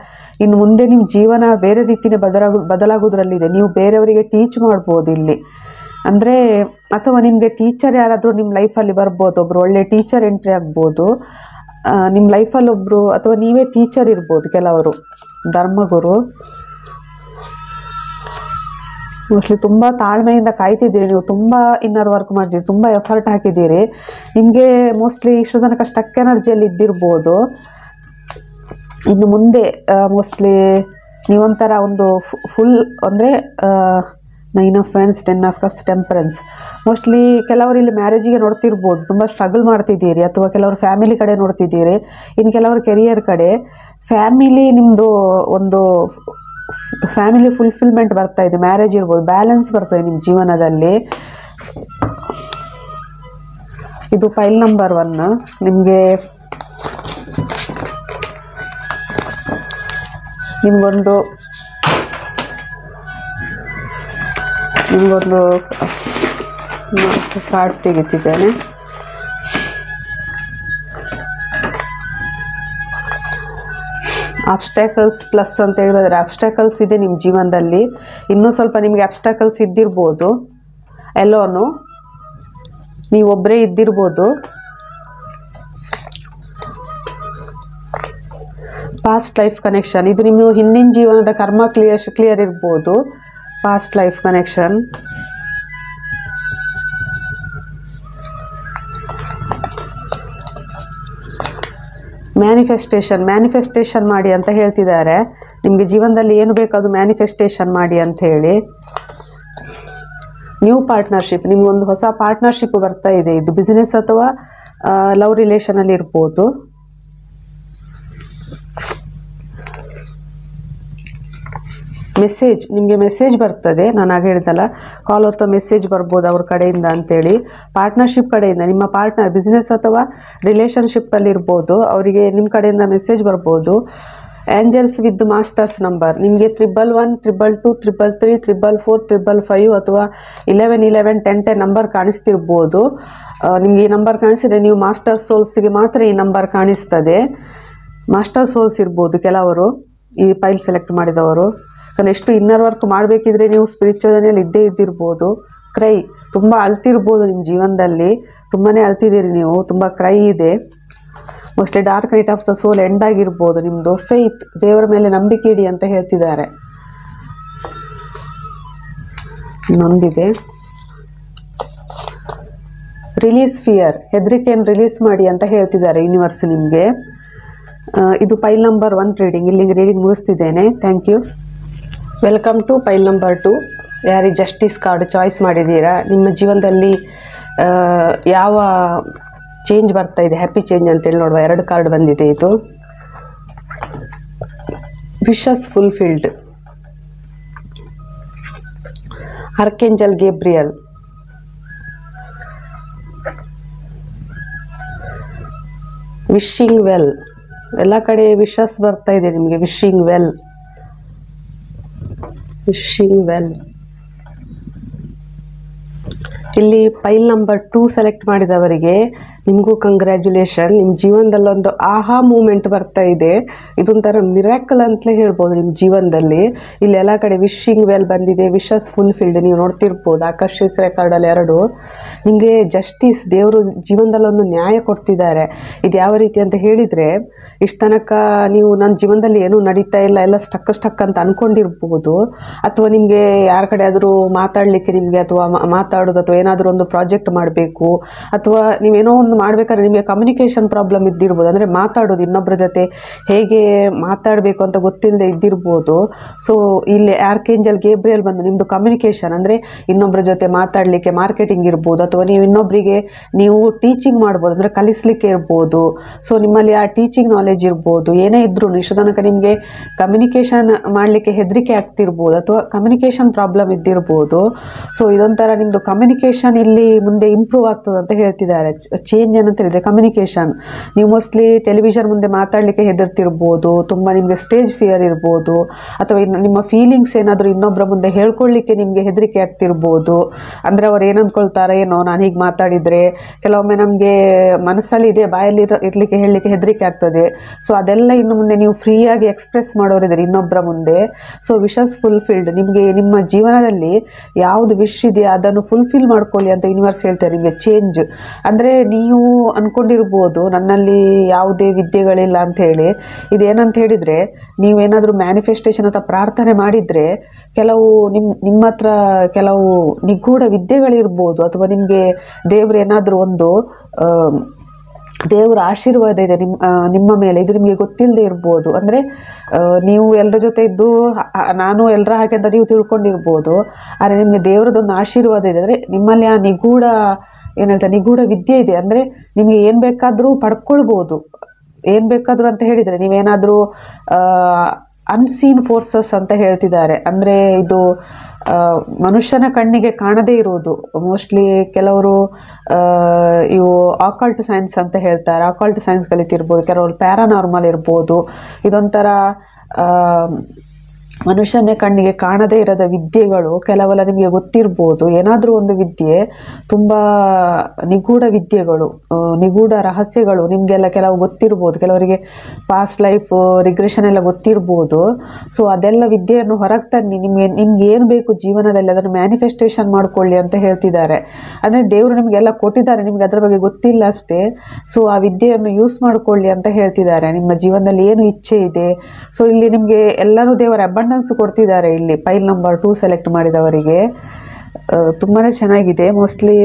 Speaker 1: ಇನ್ನು ಮುಂದೆ ನಿಮ್ಮ ಜೀವನ ಬೇರೆ ರೀತಿಯೇ ಬದಲಾಗೋದ್ರಲ್ಲಿದೆ. ನೀವು ಬೇರೆಯವರಿಗೆ ಟೀಚ್ ಮಾಡ್ಬೋದು ಇಲ್ಲಿ ಅಂದರೆ, ಅಥವಾ ನಿಮಗೆ ಟೀಚರ್ ಯಾರಾದರೂ ನಿಮ್ಮ ಲೈಫಲ್ಲಿ ಬರ್ಬೋದು, ಒಬ್ಬರು ಒಳ್ಳೆ ಟೀಚರ್ ಎಂಟ್ರಿ ಆಗ್ಬೋದು ನಿಮ್ಮ ಲೈಫಲ್ಲಿ ಒಬ್ಬರು, ಅಥವಾ ನೀವೇ ಟೀಚರ್ ಇರ್ಬೋದು. ಕೆಲವರು ಧರ್ಮಗುರು, ಮೋಸ್ಟ್ಲಿ ತುಂಬ ತಾಳ್ಮೆಯಿಂದ ಕಾಯ್ತಿದ್ದೀರಿ, ನೀವು ತುಂಬ ಇನ್ನರ್ ವರ್ಕ್ ಮಾಡಿದ್ದೀರಿ, ತುಂಬ ಎಫರ್ಟ್ ಹಾಕಿದ್ದೀರಿ. ನಿಮಗೆ ಮೋಸ್ಟ್ಲಿ ಇಷ್ಟು ತನಕ ಸ್ಟಕ್ ಎನರ್ಜಿಯಲ್ಲಿ ಇದ್ದಿರ್ಬೋದು. ಇನ್ನು ಮುಂದೆ ಮೋಸ್ಟ್ಲಿ ನೀವೊಂಥರ ಒಂದು ಫುಲ್ ಅಂದರೆ 9 of fans, 10 of cups, temperance. Mostly ಕೆಲವರು ಇಲ್ಲಿ ಮ್ಯಾರೇಜಿಗೆ ನೋಡ್ತಿರ್ಬೋದು, ತುಂಬ ಸ್ಟ್ರಗಲ್ ಮಾಡ್ತಿದ್ದೀರಿ, ಅಥವಾ ಕೆಲವರು ಫ್ಯಾಮಿಲಿ ಕಡೆ ನೋಡ್ತಿದ್ದೀರಿ, ಇನ್ನು ಕೆಲವರು ಕೆರಿಯರ್ ಕಡೆ. ಫ್ಯಾಮಿಲಿ ನಿಮ್ಮದು ಒಂದು ಫ್ಯಾಮಿಲಿ ಫುಲ್ಫಿಲ್ಮೆಂಟ್ ಬರ್ತಾ ಇದೆ, ಮ್ಯಾರೇಜ್ ಇರ್ಬೋದು, ಬ್ಯಾಲೆನ್ಸ್ ಬರ್ತದೆ ನಿಮ್ಮ ಜೀವನದಲ್ಲಿ. ಇದು ಫೈಲ್ ನಂಬರ್ 1. ನಿಮಗೊಂದು ಕಾರ್ಡ್ ತೆಗಿತಿದ್ದೇನೆ. ಅಬ್ಸ್ಟ್ಯಾಕಲ್ಸ್ ಪ್ಲಸ್ ಅಂತ ಹೇಳಿದ್ರೆ ಅಬ್ಸ್ಟ್ಯಾಕಲ್ಸ್ ಇದೆ ನಿಮ್ಮ ಜೀವನದಲ್ಲಿ. ಇನ್ನೂ ಸ್ವಲ್ಪ ನಿಮಗೆ ಅಬ್ಸ್ಟ್ಯಾಕಲ್ಸ್ ಇದ್ದಿರ್ಬೋದು, ಎಲ್ಲೋನು ನೀವೊಬ್ಬರೇ ಇದ್ದಿರ್ಬೋದು. ಪಾಸ್ಟ್ ಲೈಫ್ ಕನೆಕ್ಷನ್, ಇದು ನಿಮ್ಮ ಹಿಂದಿನ ಜೀವನದ ಕರ್ಮ ಕ್ಲಿಯರ್ ಇರ್ಬೋದು. Past life connection. ಮ್ಯಾನಿಫೆಸ್ಟೇಷನ್ ಮಾಡಿ ಅಂತ ಹೇಳ್ತಿದ್ದಾರೆ. ನಿಮಗೆ ಜೀವನದಲ್ಲಿ ಏನು ಬೇಕು ಅದು ಮ್ಯಾನಿಫೆಸ್ಟೇಷನ್ ಮಾಡಿ ಅಂತ ಹೇಳಿ. ನ್ಯೂ ಪಾರ್ಟ್ನರ್ಶಿಪ್, ನಿಮಗೊಂದು ಹೊಸ ಪಾರ್ಟ್ನರ್ಶಿಪ್ ಬರ್ತಾ ಇದೆ. ಇದು ಬಿಸ್ನೆಸ್ ಅಥವಾ ಲವ್ ರಿಲೇಷನಲ್ಲಿ ಇರ್ಬೋದು. ಮೆಸೇಜ್, ನಿಮಗೆ ಮೆಸೇಜ್ ಬರ್ತದೆ. ನಾನು ಆಗ ಹೇಳಿದಲ್ಲ, ಕಾಲ್ ಅಥವಾ ಮೆಸೇಜ್ ಬರ್ಬೋದು ಅವ್ರ ಕಡೆಯಿಂದ ಅಂತೇಳಿ. ಪಾರ್ಟ್ನರ್ಶಿಪ್ ಕಡೆಯಿಂದ, ನಿಮ್ಮ ಪಾರ್ಟ್ನರ್ ಬಿಸ್ನೆಸ್ ಅಥವಾ ರಿಲೇಷನ್ಶಿಪ್ಪಲ್ಲಿ ಇರ್ಬೋದು, ಅವರಿಗೆ ನಿಮ್ಮ ಕಡೆಯಿಂದ ಮೆಸೇಜ್ ಬರ್ಬೋದು. ಏಂಜಲ್ಸ್ ವಿತ್ ಮಾಸ್ಟರ್ಸ್ ನಂಬರ್, ನಿಮಗೆ 111, 222, 333, 444, 555 ಅಥವಾ 1111, 1010 ನಂಬರ್ ಕಾಣಿಸ್ತಿರ್ಬೋದು. ನಿಮಗೆ ಈ ನಂಬರ್ ಕಾಣಿಸಿದರೆ ನೀವು ಮಾಸ್ಟರ್ ಸೋಲ್ಸ್ಗೆ ಮಾತ್ರ ಈ ನಂಬರ್ ಕಾಣಿಸ್ತದೆ. ಮಾಸ್ಟರ್ ಸೋಲ್ಸ್ ಇರ್ಬೋದು ಕೆಲವರು, ಈ ಫೈಲ್ ಸೆಲೆಕ್ಟ್ ಮಾಡಿದವರು. ಯಾಕಂದರೆ ಎಷ್ಟು ಇನ್ನರ್ ವರ್ಕ್ ಮಾಡಬೇಕಿದ್ರೆ ನೀವು ಸ್ಪಿರಿಚುವಲ್ ಇದ್ದೇ ಇದ್ದಿರ್ಬೋದು. ಕ್ರೈ, ತುಂಬ ಅಳ್ತಿರ್ಬೋದು ನಿಮ್ಮ ಜೀವನದಲ್ಲಿ, ತುಂಬಾ ಅಳ್ತಿದ್ದೀರಿ ನೀವು, ತುಂಬ ಕ್ರೈ ಇದೆ. Mostly dark night of the soul end ಆಗಿರ್ಬೋದು ನಿಮ್ಮದು. ಫೇತ್, ದೇವರ ಮೇಲೆ ನಂಬಿಕೆ ಇಡಿ ಅಂತ ಹೇಳ್ತಿದ್ದಾರೆ. ನಂಬಿದೆ. ರಿಲೀಸ್ ಫಿಯರ್, ಹೆದರಿಕೆಯನ್ನು ರಿಲೀಸ್ ಮಾಡಿ ಅಂತ ಹೇಳ್ತಿದ್ದಾರೆ ಯೂನಿವರ್ಸ್ ನಿಮಗೆ. ಇದು ಫೈಲ್ ನಂಬರ್ 1 ರೀಡಿಂಗ್. ಇಲ್ಲಿಗೆ ರೀಡಿಂಗ್ ಮುಗಿಸ್ತಿದ್ದೇನೆ. Thank you. Welcome to file number 2. ಯಾರಿಗೆ ಜಸ್ಟಿಸ್ ಕಾರ್ಡ್ ಚಾಯ್ಸ್ ಮಾಡಿದ್ದೀರಾ, ನಿಮ್ಮ ಜೀವನದಲ್ಲಿ ಯಾವ ಚೇಂಜ್ ಬರ್ತಾ ಇದೆ, ಹ್ಯಾಪಿ ಚೇಂಜ್ ಅಂತೇಳಿ ನೋಡುವ. 2 ಕಾರ್ಡ್ ಬಂದಿದೆ. ಇದು wishes fulfilled, archangel Gabriel, wishing well. ಎಲ್ಲ ಕಡೆ ವಿಶಸ್ ಬರ್ತಾ ಇದೆ ನಿಮಗೆ. Wishing well. ಇಲ್ಲಿ ಫೈಲ್ ನಂಬರ್ 2 ಸೆಲೆಕ್ಟ್ ಮಾಡಿದವರಿಗೆ ನಿಮಗೂ ಕಂಗ್ರ್ಯಾಚುಲೇಷನ್. ನಿಮ್ಮ ಜೀವನದಲ್ಲೊಂದು ಆಹಾ ಮೂಮೆಂಟ್ ಬರ್ತಾ ಇದೆ. ಇದೊಂಥರ ಮಿರಾಕಲ್ ಅಂತಲೇ ಹೇಳ್ಬೋದು ನಿಮ್ಮ ಜೀವನದಲ್ಲಿ. ಇಲ್ಲಿ ಎಲ್ಲ ಕಡೆ ವಿಶಿಂಗ್ ವೆಲ್ ಬಂದಿದೆ, ವಿಶಸ್ ಫುಲ್ಫಿಲ್ಡ್ ನೀವು ನೋಡ್ತಿರ್ಬೋದು. ಆಕರ್ಷಿಕ ರೆಕಾರ್ಡಲ್ಲಿ 2. ನಿಮಗೆ ಜಸ್ಟಿಸ್, ದೇವರು ಜೀವನದಲ್ಲೊಂದು ನ್ಯಾಯ ಕೊಡ್ತಿದ್ದಾರೆ. ಇದು ಯಾವ ರೀತಿ ಅಂತ ಹೇಳಿದರೆ, ಇಷ್ಟು ತನಕ ನೀವು ನನ್ನ ಜೀವನದಲ್ಲಿ ಏನೂ ನಡೀತಾ ಇಲ್ಲ, ಎಲ್ಲ ಸ್ಟಕ್ ಅಂತ ಅಂದ್ಕೊಂಡಿರ್ಬೋದು. ಅಥವಾ ನಿಮಗೆ ಯಾರ ಕಡೆ ಆದರೂ ಮಾತಾಡಲಿಕ್ಕೆ ನಿಮಗೆ, ಅಥವಾ ಮಾತಾಡೋದು, ಅಥವಾ ಏನಾದರೂ ಒಂದು ಪ್ರಾಜೆಕ್ಟ್ ಮಾಡಬೇಕು, ಅಥವಾ ನೀವೇನೋ ಒಂದು ಒಂದು ಮಾಡಬೇಕಾದ್ರೆ ನಿಮಗೆ ಕಮ್ಯುನಿಕೇಷನ್ ಪ್ರಾಬ್ಲಮ್ ಇದ್ದಿರ್ಬೋದು, ಅಂದರೆ ಮಾತಾಡೋದು ಇನ್ನೊಬ್ಬರ ಜೊತೆ ಹೇಗೆ ಮಾತಾಡಬೇಕು ಅಂತ ಗೊತ್ತಿಲ್ಲದೆ ಇದ್ದಿರ್ಬೋದು. ಸೊ ಇಲ್ಲಿ ಆರ್ಕೇಂಜಲ್ ಗೇಬ್ರಿಯಲ್ ಬಂದು ನಿಮ್ಮದು ಕಮ್ಯುನಿಕೇಷನ್ ಅಂದರೆ ಇನ್ನೊಬ್ಬರ ಜೊತೆ ಮಾತಾಡಲಿಕ್ಕೆ, ಮಾರ್ಕೆಟಿಂಗ್ ಇರ್ಬೋದು, ಅಥವಾ ನೀವು ಇನ್ನೊಬ್ಬರಿಗೆ ನೀವು ಟೀಚಿಂಗ್ ಮಾಡ್ಬೋದು, ಅಂದರೆ ಕಲಿಸಲಿಕ್ಕೆ ಇರ್ಬೋದು. ಸೊ ನಿಮ್ಮಲ್ಲಿ ಆ ಟೀಚಿಂಗ್ ನಾಲೆಜ್ ಇರ್ಬೋದು. ಏನೇ ಇದ್ರೂ ಇಷ್ಟು ತನಕ ನಿಮಗೆ ಕಮ್ಯುನಿಕೇಷನ್ ಮಾಡಲಿಕ್ಕೆ ಹೆದರಿಕೆ ಆಗ್ತಿರ್ಬೋದು ಅಥವಾ ಕಮ್ಯುನಿಕೇಷನ್ ಪ್ರಾಬ್ಲಮ್ ಇದ್ದಿರ್ಬೋದು. ಸೊ ಇದೊಂಥರ ನಿಮ್ಮದು ಕಮ್ಯುನಿಕೇಷನ್ ಇಲ್ಲಿ ಮುಂದೆ ಇಂಪ್ರೂವ್ ಆಗ್ತದೆ ಅಂತ ಹೇಳ್ತಿದ್ದಾರೆ. ಚೇಂಜ್ ಏನಂತ ಹೇಳಿದರೆ ಕಮ್ಯುನಿಕೇಷನ್. ನೀವು ಮೋಸ್ಟ್ಲಿ ಟೆಲಿವಿಷನ್ ಮುಂದೆ ಮಾತಾಡಲಿಕ್ಕೆ ಹೆದರ್ತಿರ್ಬೋದು, ತುಂಬ ನಿಮಗೆ ಸ್ಟೇಜ್ ಫಿಯರ್ ಇರ್ಬೋದು, ಅಥವಾ ನಿಮ್ಮ ಫೀಲಿಂಗ್ಸ್ ಏನಾದರೂ ಇನ್ನೊಬ್ಬರ ಮುಂದೆ ಹೇಳ್ಕೊಳ್ಳಿಕ್ಕೆ ನಿಮಗೆ ಹೆದರಿಕೆ ಆಗ್ತಿರ್ಬೋದು. ಅಂದರೆ ಅವ್ರು ಏನು ಅಂದ್ಕೊಳ್ತಾರೆ ಏನೋ ನಾನು ಹೀಗೆ ಮಾತಾಡಿದರೆ. ಕೆಲವೊಮ್ಮೆ ನಮಗೆ ಮನಸ್ಸಲ್ಲಿ ಇದೆ, ಬಾಯಲ್ಲಿ ಇರಲಿಕ್ಕೆ ಹೇಳಲಿಕ್ಕೆ ಹೆದರಿಕೆ ಆಗ್ತದೆ. ಸೊ ಅದೆಲ್ಲ ಇನ್ನು ಮುಂದೆ ನೀವು ಫ್ರೀಯಾಗಿ ಎಕ್ಸ್ಪ್ರೆಸ್ ಮಾಡೋರಿದ್ದೀರಿ ಇನ್ನೊಬ್ಬರ ಮುಂದೆ. So wishes fulfilled. ನಿಮಗೆ ನಿಮ್ಮ ಜೀವನದಲ್ಲಿ ಯಾವುದು ವಿಶ್ ಇದೆಯಾ ಅದನ್ನು ಫುಲ್ಫಿಲ್ ಮಾಡ್ಕೊಳ್ಳಿ ಅಂತ ಯೂನಿವರ್ಸ್ ಹೇಳ್ತಾರೆ. ನಿಮಗೆ ಚೇಂಜ್ ಅಂದರೆ ನೀವು ಅಂದ್ಕೊಂಡಿರ್ಬೋದು ನನ್ನಲ್ಲಿ ಯಾವುದೇ ವಿದ್ಯೆಗಳಿಲ್ಲ ಅಂತ ಹೇಳಿ. ಇದೇನಂತ ಹೇಳಿದರೆ, ನೀವೇನಾದರೂ ಮ್ಯಾನಿಫೆಸ್ಟೇಷನ್ ಅಥವಾ ಪ್ರಾರ್ಥನೆ ಮಾಡಿದರೆ ಕೆಲವು ನಿಮ್ಮ ಹತ್ರ ಕೆಲವು ನಿಗೂಢ ವಿದ್ಯೆಗಳಿರ್ಬೋದು, ಅಥವಾ ನಿಮಗೆ ದೇವರು ಏನಾದರೂ ಒಂದು ದೇವರ ಆಶೀರ್ವಾದ ಇದೆ ನಿಮ್ಮ ಮೇಲೆ, ಇದು ನಿಮಗೆ ಗೊತ್ತಿಲ್ಲದೆ ಇರ್ಬೋದು. ಅಂದರೆ ನೀವು ಎಲ್ಲರ ಜೊತೆ ಇದ್ದು ನಾನು ಎಲ್ಲರ ಹಾಗೆ ಅಂತ ನೀವು ತಿಳ್ಕೊಂಡಿರ್ಬೋದು, ಆದರೆ ನಿಮಗೆ ದೇವರದೊಂದು ಆಶೀರ್ವಾದ ಇದೆ. ಅಂದರೆ ನಿಮ್ಮಲ್ಲಿ ಆ ನಿಗೂಢ ವಿದ್ಯೆ ಇದೆ. ಅಂದರೆ ನಿಮಗೆ ಏನು ಬೇಕಾದರೂ ಪಡ್ಕೊಳ್ಬೋದು, ಏನು ಬೇಕಾದರೂ ಅಂತ ಹೇಳಿದರೆ ನೀವೇನಾದರೂ ಅನ್ಸೀನ್ ಫೋರ್ಸಸ್ ಅಂತ ಹೇಳ್ತಿದ್ದಾರೆ. ಅಂದರೆ ಇದು ಮನುಷ್ಯನ ಕಣ್ಣಿಗೆ ಕಾಣದೇ ಇರುವುದು. ಮೋಸ್ಟ್ಲಿ ಕೆಲವರು ಇವು ಆಕಲ್ಟ್ ಸೈನ್ಸ್ ಅಂತ ಹೇಳ್ತಾರೆ, ಆಕಲ್ಟ್ ಸೈನ್ಸ್ ಕಲಿತಿರ್ಬೋದು, ಕೆಲವರು ಪ್ಯಾರಾನಾರ್ಮಲ್ ಇರ್ಬೋದು. ಇದೊಂಥರ ಮನುಷ್ಯನ ಕಣ್ಣಿಗೆ ಕಾಣದೇ ಇರದ ವಿದ್ಯೆಗಳು ಕೆಲವೆಲ್ಲ ನಿಮಗೆ ಗೊತ್ತಿರ್ಬೋದು. ಏನಾದರೂ ಒಂದು ವಿದ್ಯೆ, ತುಂಬ ನಿಗೂಢ ವಿದ್ಯೆಗಳು, ನಿಗೂಢ ರಹಸ್ಯಗಳು ನಿಮಗೆಲ್ಲ ಕೆಲವು ಗೊತ್ತಿರ್ಬೋದು. ಕೆಲವರಿಗೆ ಪಾಸ್ಟ್ ಲೈಫ್ ರಿಗ್ರೆಷನ್ ಎಲ್ಲ ಗೊತ್ತಿರ್ಬೋದು. ಸೊ ಅದೆಲ್ಲ ವಿದ್ಯೆಯನ್ನು ಹೊರಗೆ ತನ್ನಿ, ನಿಮ್ಗೆ ಏನು ಬೇಕು ಜೀವನದಲ್ಲಿ ಅದನ್ನು ಮ್ಯಾನಿಫೆಸ್ಟೇಷನ್ ಮಾಡಿಕೊಳ್ಳಿ ಅಂತ ಹೇಳ್ತಿದ್ದಾರೆ. ಅಂದರೆ ದೇವರು ನಿಮಗೆಲ್ಲ ಕೊಟ್ಟಿದ್ದಾರೆ, ನಿಮಗೆ ಅದರ ಬಗ್ಗೆ ಗೊತ್ತಿಲ್ಲ ಅಷ್ಟೇ. ಸೊ ಆ ವಿದ್ಯೆಯನ್ನು ಯೂಸ್ ಮಾಡಿಕೊಳ್ಳಿ ಅಂತ ಹೇಳ್ತಿದ್ದಾರೆ. ನಿಮ್ಮ ಜೀವನದಲ್ಲಿ ಏನು ಇಚ್ಛೆ ಇದೆ, ಸೊ ಇಲ್ಲಿ ನಿಮಗೆ ಎಲ್ಲರೂ ದೇವರ ಅಬಂಡೆನ್ಸ್ ಕೊಡ್ತಿದ್ದಾರೆ. ಇಲ್ಲಿ ಫೈಲ್ ನಂಬರ್ 2 ಸೆಲೆಕ್ಟ್ ಮಾಡಿದವರಿಗೆ ತುಂಬಾ ಚೆನ್ನಾಗಿದೆ. ಮೋಸ್ಟ್ಲಿ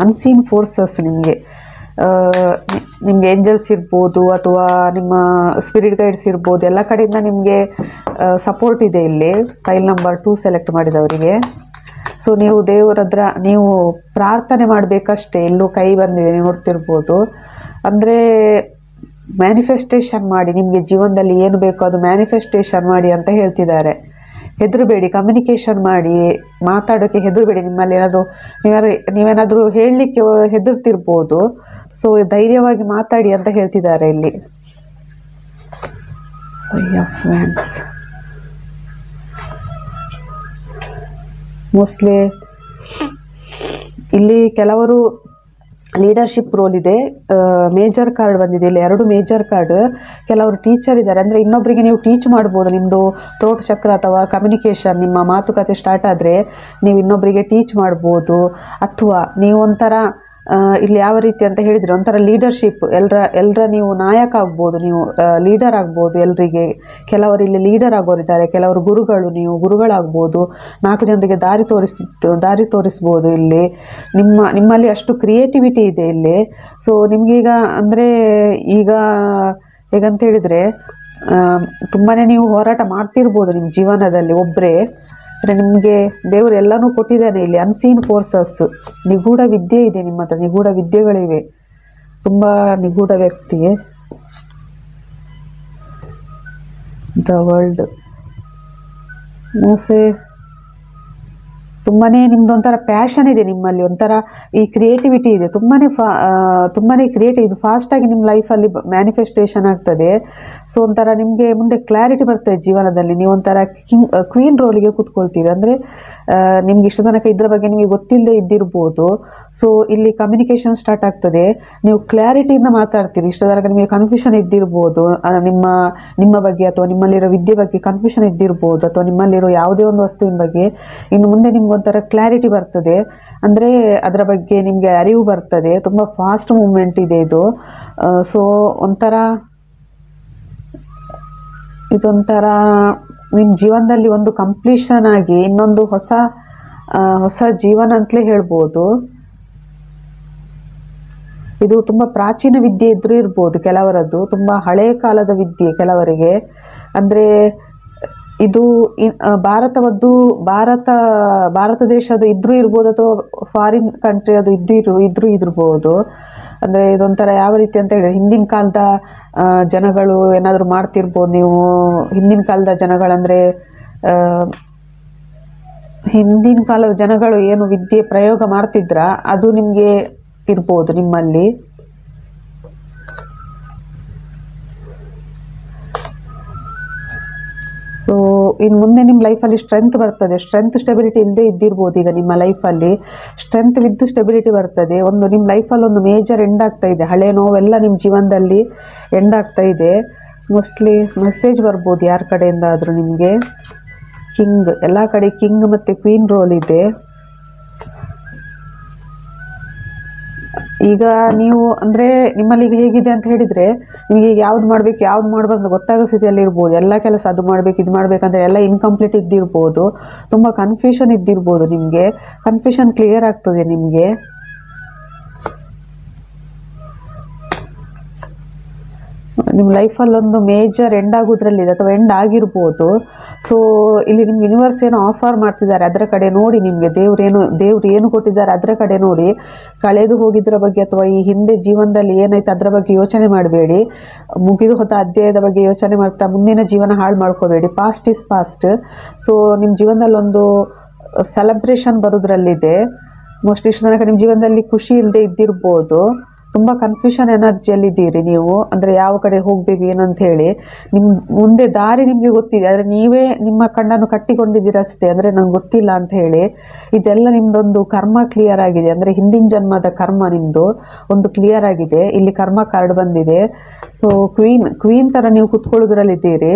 Speaker 1: ಅನ್ಸೀನ್ ಫೋರ್ಸಸ್ ನಿಮಗೆ ಏಂಜಲ್ಸ್ ಇರ್ಬೋದು, ಅಥವಾ ನಿಮ್ಮ ಸ್ಪಿರಿಟ್ ಗೈಡ್ಸ್ ಇರ್ಬೋದು, ಎಲ್ಲ ಕಡೆಯಿಂದ ನಿಮಗೆ ಸಪೋರ್ಟ್ ಇದೆ ಇಲ್ಲಿ ಫೈಲ್ ನಂಬರ್ 2 ಸೆಲೆಕ್ಟ್ ಮಾಡಿದವರಿಗೆ. ಸೊ ನೀವು ದೇವರದ್ರ ನೀವು ಪ್ರಾರ್ಥನೆ ಮಾಡಬೇಕಷ್ಟೇ. ಎಲ್ಲೂ ಕೈ ಬಂದಿದೆ ನೀವು ನೋಡ್ತಿರ್ಬೋದು. ಅಂದರೆ ಮ್ಯಾನಿಫೆಸ್ಟೇಷನ್ ಮಾಡಿ, ನಿಮಗೆ ಜೀವನದಲ್ಲಿ ಏನು ಬೇಕೋ ಅದು ಮ್ಯಾನಿಫೆಸ್ಟೇಷನ್ ಮಾಡಿ ಅಂತ ಹೇಳ್ತಿದ್ದಾರೆ. ಹೆದರಬೇಡಿ, ಕಮ್ಯುನಿಕೇಷನ್ ಮಾಡಿ, ಮಾತಾಡೋಕ್ಕೆ ಹೆದರಬೇಡಿ. ನಿಮ್ಮಲ್ಲಿ ನೀವೇನಾದರೂ ಹೇಳಲಿಕ್ಕೆ ಹೆದರ್ತಿರ್ಬೋದು. ಸೊ ಧೈರ್ಯವಾಗಿ ಮಾತಾಡಿ ಅಂತ ಹೇಳ್ತಿದ್ದಾರೆ ಇಲ್ಲಿ. ಫ್ರೆಂಡ್ಸ್ ಮೋಸ್ಟ್ಲಿ ಇಲ್ಲಿ ಕೆಲವರು ಲೀಡರ್ಶಿಪ್ ರೋಲ್ ಇದೆ. ಮೇಜರ್ ಕಾರ್ಡ್ ಬಂದಿದೆ ಇಲ್ಲಿ, 2 ಮೇಜರ್ ಕಾರ್ಡ್. ಕೆಲವರು ಟೀಚರ್ ಇದ್ದಾರೆ, ಅಂದರೆ ಇನ್ನೊಬ್ಬರಿಗೆ ನೀವು ಟೀಚ್ ಮಾಡ್ಬೋದು. ನಿಮ್ಮದು ಥ್ರೋಟ್ ಚಕ್ರ ಅಥವಾ ಕಮ್ಯುನಿಕೇಷನ್, ನಿಮ್ಮ ಮಾತುಕತೆ ಸ್ಟಾರ್ಟ್ ಆದರೆ ನೀವು ಇನ್ನೊಬ್ಬರಿಗೆ ಟೀಚ್ ಮಾಡ್ಬೋದು. ಅಥವಾ ನೀವು ಒಂಥರ ಇಲ್ಲಿ ಯಾವ ರೀತಿ ಅಂತ ಹೇಳಿದರೆ ಒಂಥರ ಲೀಡರ್ಶಿಪ್, ಎಲ್ಲರ ನೀವು ನಾಯಕ ಆಗ್ಬೋದು, ನೀವು ಲೀಡರ್ ಆಗ್ಬೋದು ಎಲ್ರಿಗೆ. ಕೆಲವರು ಇಲ್ಲಿ ಲೀಡರ್ ಆಗೋರಿದ್ದಾರೆ, ಕೆಲವರು ಗುರುಗಳು, ನೀವು ಗುರುಗಳಾಗ್ಬೋದು. 4 ಜನರಿಗೆ ದಾರಿ ತೋರಿಸ್ಬೋದು ಇಲ್ಲಿ. ನಿಮ್ಮಲ್ಲಿ ಅಷ್ಟು ಕ್ರಿಯೇಟಿವಿಟಿ ಇದೆ ಇಲ್ಲಿ. ಸೊ ನಿಮಗೀಗ ಅಂದರೆ ಹೇಗಂತ ಹೇಳಿದರೆ ತುಂಬಾ ನೀವು ಹೋರಾಟ ಮಾಡ್ತಿರ್ಬೋದು ನಿಮ್ಮ ಜೀವನದಲ್ಲಿ ಒಬ್ಬರೇ. ಅಂದರೆ ನಿಮಗೆ ದೇವರು ಎಲ್ಲನೂ ಕೊಟ್ಟಿದ್ದಾನೆ ಇಲ್ಲಿ. ಅನ್ಸೀನ್ ಫೋರ್ಸಸ್, ನಿಗೂಢ ವಿದ್ಯೆ ಇದೆ ನಿಮ್ಮ ಹತ್ರ, ನಿಗೂಢ ವಿದ್ಯೆಗಳಿವೆ. ತುಂಬ ನಿಗೂಢ ವ್ಯಕ್ತಿ. ದ ವರ್ಲ್ಡ್ ಮೋಸೆ ತುಂಬಾ ನಿಮ್ಮದೊಂಥರ ಪ್ಯಾಷನ್ ಇದೆ ನಿಮ್ಮಲ್ಲಿ, ಒಂಥರ ಈ ಕ್ರಿಯೇಟಿವಿಟಿ ಇದೆ. ತುಂಬಾ ಕ್ರಿಯೇಟಿವ್ ಇದು. ಫಾಸ್ಟಾಗಿ ನಿಮ್ಮ ಲೈಫಲ್ಲಿ ಮ್ಯಾನಿಫೆಸ್ಟೇಷನ್ ಆಗ್ತದೆ. ಸೊ ಒಂಥರ ನಿಮಗೆ ಮುಂದೆ ಕ್ಲಾರಿಟಿ ಬರ್ತದೆ ಜೀವನದಲ್ಲಿ. ನೀವು ಒಂಥರ ಕ್ವೀನ್ ರೋಲಿಗೆ ಕೂತ್ಕೊಳ್ತೀರಿ. ಅಂದರೆ ನಿಮ್ಗೆ ಇಷ್ಟು ತನಕ ಇದ್ರ ಬಗ್ಗೆ ನಿಮಗೆ ಗೊತ್ತಿಲ್ಲದೆ ಇದ್ದಿರ್ಬೋದು. ಸೊ ಇಲ್ಲಿ ಕಮ್ಯುನಿಕೇಷನ್ ಸ್ಟಾರ್ಟ್ ಆಗ್ತದೆ, ನೀವು ಕ್ಲಾರಿಟಿಯಿಂದ ಮಾತಾಡ್ತೀರಿ. ಇಷ್ಟು ತನಕ ನಿಮಗೆ ಕನ್ಫ್ಯೂಷನ್ ಇದ್ದಿರ್ಬೋದು, ನಿಮ್ಮ ಬಗ್ಗೆ ಅಥವಾ ನಿಮ್ಮಲ್ಲಿರೋ ವಿದ್ಯೆ ಬಗ್ಗೆ ಕನ್ಫ್ಯೂಷನ್ ಇದ್ದಿರ್ಬೋದು, ಅಥವಾ ನಿಮ್ಮಲ್ಲಿರೋ ಯಾವುದೇ ಒಂದು ವಸ್ತುವಿನ ಬಗ್ಗೆ. ಇನ್ನು ಮುಂದೆ ನಿಮ್ಗೊಂಥರ ಕ್ಲಾರಿಟಿ ಬರ್ತದೆ, ಅಂದರೆ ಅದರ ಬಗ್ಗೆ ನಿಮಗೆ ಅರಿವು ಬರ್ತದೆ. ತುಂಬ ಫಾಸ್ಟ್ ಮೂವ್ಮೆಂಟ್ ಇದೆ ಇದು. ಸೊ ಇದೊಂಥರ ನಿಮ್ಮ ಜೀವನದಲ್ಲಿ ಒಂದು ಕಂಪ್ಲೀಷನ್ ಆಗಿ ಇನ್ನೊಂದು ಹೊಸ ಜೀವನ ಅಂತಲೇ ಹೇಳ್ಬೋದು. ಇದು ತುಂಬ ಪ್ರಾಚೀನ ವಿದ್ಯೆ ಇದ್ರೂ ಇರ್ಬೋದು ಕೆಲವರದ್ದು, ತುಂಬ ಹಳೆಯ ಕಾಲದ ವಿದ್ಯೆ ಕೆಲವರಿಗೆ. ಅಂದರೆ ಇದು ಭಾರತ ದೇಶದ ಇದ್ರೂ ಇರ್ಬೋದು, ಅಥವಾ ಫಾರಿನ್ ಕಂಟ್ರಿ ಅದು ಇದ್ರೂ ಇರ್ಬೋದು. ಅಂದರೆ ಇದೊಂಥರ ಯಾವ ರೀತಿ ಅಂತ ಹೇಳಿದ್ರೆ, ಹಿಂದಿನ ಕಾಲದ ಜನಗಳು ಏನಾದರೂ ಮಾಡ್ತಿರ್ಬೋದು. ನೀವು ಹಿಂದಿನ ಕಾಲದ ಜನಗಳಂದರೆ ಹಿಂದಿನ ಕಾಲದ ಜನಗಳು ಏನು ವಿದ್ಯೆ ಪ್ರಯೋಗ ಮಾಡ್ತಿದ್ರ ಅದು ನಿಮಗೆ ಇರ್ಬೋದು ನಿಮ್ಮಲ್ಲಿ. ಸೊ ಇನ್ನು ಮುಂದೆ ನಿಮ್ಮ ಲೈಫಲ್ಲಿ ಸ್ಟ್ರೆಂತ್ ಬರ್ತದೆ. ಸ್ಟೆಬಿಲಿಟಿ ಇಲ್ಲದೆ ಇದ್ದಿರ್ಬೋದು ಈಗ ನಿಮ್ಮ ಲೈಫಲ್ಲಿ. ಸ್ಟ್ರೆಂತ್ ವಿತ್ ಸ್ಟೆಬಿಲಿಟಿ ಬರ್ತದೆ. ನಿಮ್ಮ ಲೈಫಲ್ಲಿ ಒಂದು ಮೇಜರ್ ಎಂಡ್ ಆಗ್ತಾ ಇದೆ. ಹಳೆ ನೋವೆಲ್ಲ ನಿಮ್ಮ ಜೀವನದಲ್ಲಿ ಎಂಡ್ ಆಗ್ತಾ ಇದೆ. ಮೋಸ್ಟ್ಲಿ ಮೆಸೇಜ್ ಬರ್ಬೋದು ಯಾರ ಕಡೆಯಿಂದ ಆದರೂ ನಿಮಗೆ. ಕಿಂಗ್, ಎಲ್ಲ ಕಡೆ ಕಿಂಗ್ ಮತ್ತು ಕ್ವೀನ್ ರೋಲ್ ಇದೆ. ಈಗ ನೀವು ಅಂದರೆ ನಿಮ್ಮಲ್ಲಿ ಈಗ ಹೇಗಿದೆ ಅಂತ ಹೇಳಿದರೆ, ನಿಮಗೆ ಯಾವ್ದು ಮಾಡಬೇಕು ಯಾವ್ದು ಮಾಡಬಾರ್ದು ಗೊತ್ತಾಗೋ ಸ್ಥಿತಿಯಲ್ಲಿ ಇರ್ಬೋದು. ಎಲ್ಲ ಕೆಲಸ ಅದು ಮಾಡಬೇಕು ಇದು ಮಾಡಬೇಕಂದ್ರೆ ಎಲ್ಲ ಇನ್ಕಂಪ್ಲೀಟ್ ಇದ್ದಿರ್ಬೋದು. ತುಂಬ ಕನ್ಫ್ಯೂಷನ್ ಇದ್ದಿರ್ಬೋದು. ನಿಮಗೆ ಕನ್ಫ್ಯೂಷನ್ ಕ್ಲಿಯರ್ ಆಗ್ತದೆ ನಿಮಗೆ. ನಿಮ್ಮ ಲೈಫಲ್ಲೊಂದು ಮೇಜರ್ ಎಂಡ್ ಆಗೋದ್ರಲ್ಲಿದೆ ಅಥವಾ ಎಂಡ್ ಆಗಿರ್ಬೋದು. ಸೊ ಇಲ್ಲಿ ನಿಮ್ಮ ಯೂನಿವರ್ಸ್ ಏನೋ ಆಫರ್ ಮಾಡ್ತಿದ್ದಾರೆ, ಅದರ ಕಡೆ ನೋಡಿ. ನಿಮಗೆ ದೇವ್ರು ಏನು ಕೊಟ್ಟಿದ್ದಾರೆ ಅದರ ಕಡೆ ನೋಡಿ. ಕಳೆದು ಹೋಗಿದ್ರ ಬಗ್ಗೆ ಅಥವಾ ಈ ಹಿಂದೆ ಜೀವನದಲ್ಲಿ ಏನಾಯ್ತು ಅದರ ಬಗ್ಗೆ ಯೋಚನೆ ಮಾಡಬೇಡಿ. ಮುಗಿದು ಹೋದ ಅಧ್ಯಾಯದ ಬಗ್ಗೆ ಯೋಚನೆ ಮಾಡ್ತಾ ಮುಂದಿನ ಜೀವನ ಹಾಳು ಮಾಡ್ಕೋಬೇಡಿ. Past is past. ಸೊ ನಿಮ್ಮ ಜೀವನದಲ್ಲಿ ಒಂದು ಸೆಲೆಬ್ರೇಷನ್ ಬರೋದ್ರಲ್ಲಿದೆ. ಮೋಸ್ಟ್ಲಿ ಇಷ್ಟು ತನಕ ನಿಮ್ಮ ಜೀವನದಲ್ಲಿ ಖುಷಿ ಇಲ್ಲದೆ ಇದ್ದಿರ್ಬೋದು. ತುಂಬ ಕನ್ಫ್ಯೂಷನ್ ಎನರ್ಜಿಯಲ್ಲಿದ್ದೀರಿ ನೀವು. ಅಂದರೆ ಯಾವ ಕಡೆ ಹೋಗಬೇಕು ಏನಂತ ಹೇಳಿ. ನಿಮ್ಮ ಮುಂದೆ ದಾರಿ ನಿಮಗೆ ಗೊತ್ತಿದೆ, ಆದರೆ ನೀವೇ ನಿಮ್ಮ ಕಣ್ಣನ್ನು ಕಟ್ಟಿಕೊಂಡಿದ್ದೀರಷ್ಟೇ. ಅಂದರೆ ನಂಗೆ ಗೊತ್ತಿಲ್ಲ ಅಂತ ಹೇಳಿ. ಇದೆಲ್ಲ ನಿಮ್ಮದೊಂದು ಕರ್ಮ ಕ್ಲಿಯರ್ ಆಗಿದೆ. ಅಂದರೆ ಹಿಂದಿನ ಜನ್ಮದ ಕರ್ಮ ನಿಮ್ಮದು ಒಂದು ಕ್ಲಿಯರ್ ಆಗಿದೆ. ಇಲ್ಲಿ ಕರ್ಮ ಕಾರ್ಡ್ ಬಂದಿದೆ. ಸೊ ಕ್ವೀನ್ ಥರ ನೀವು ಕುತ್ಕೊಳ್ಳೋದ್ರಲ್ಲಿದ್ದೀರಿ.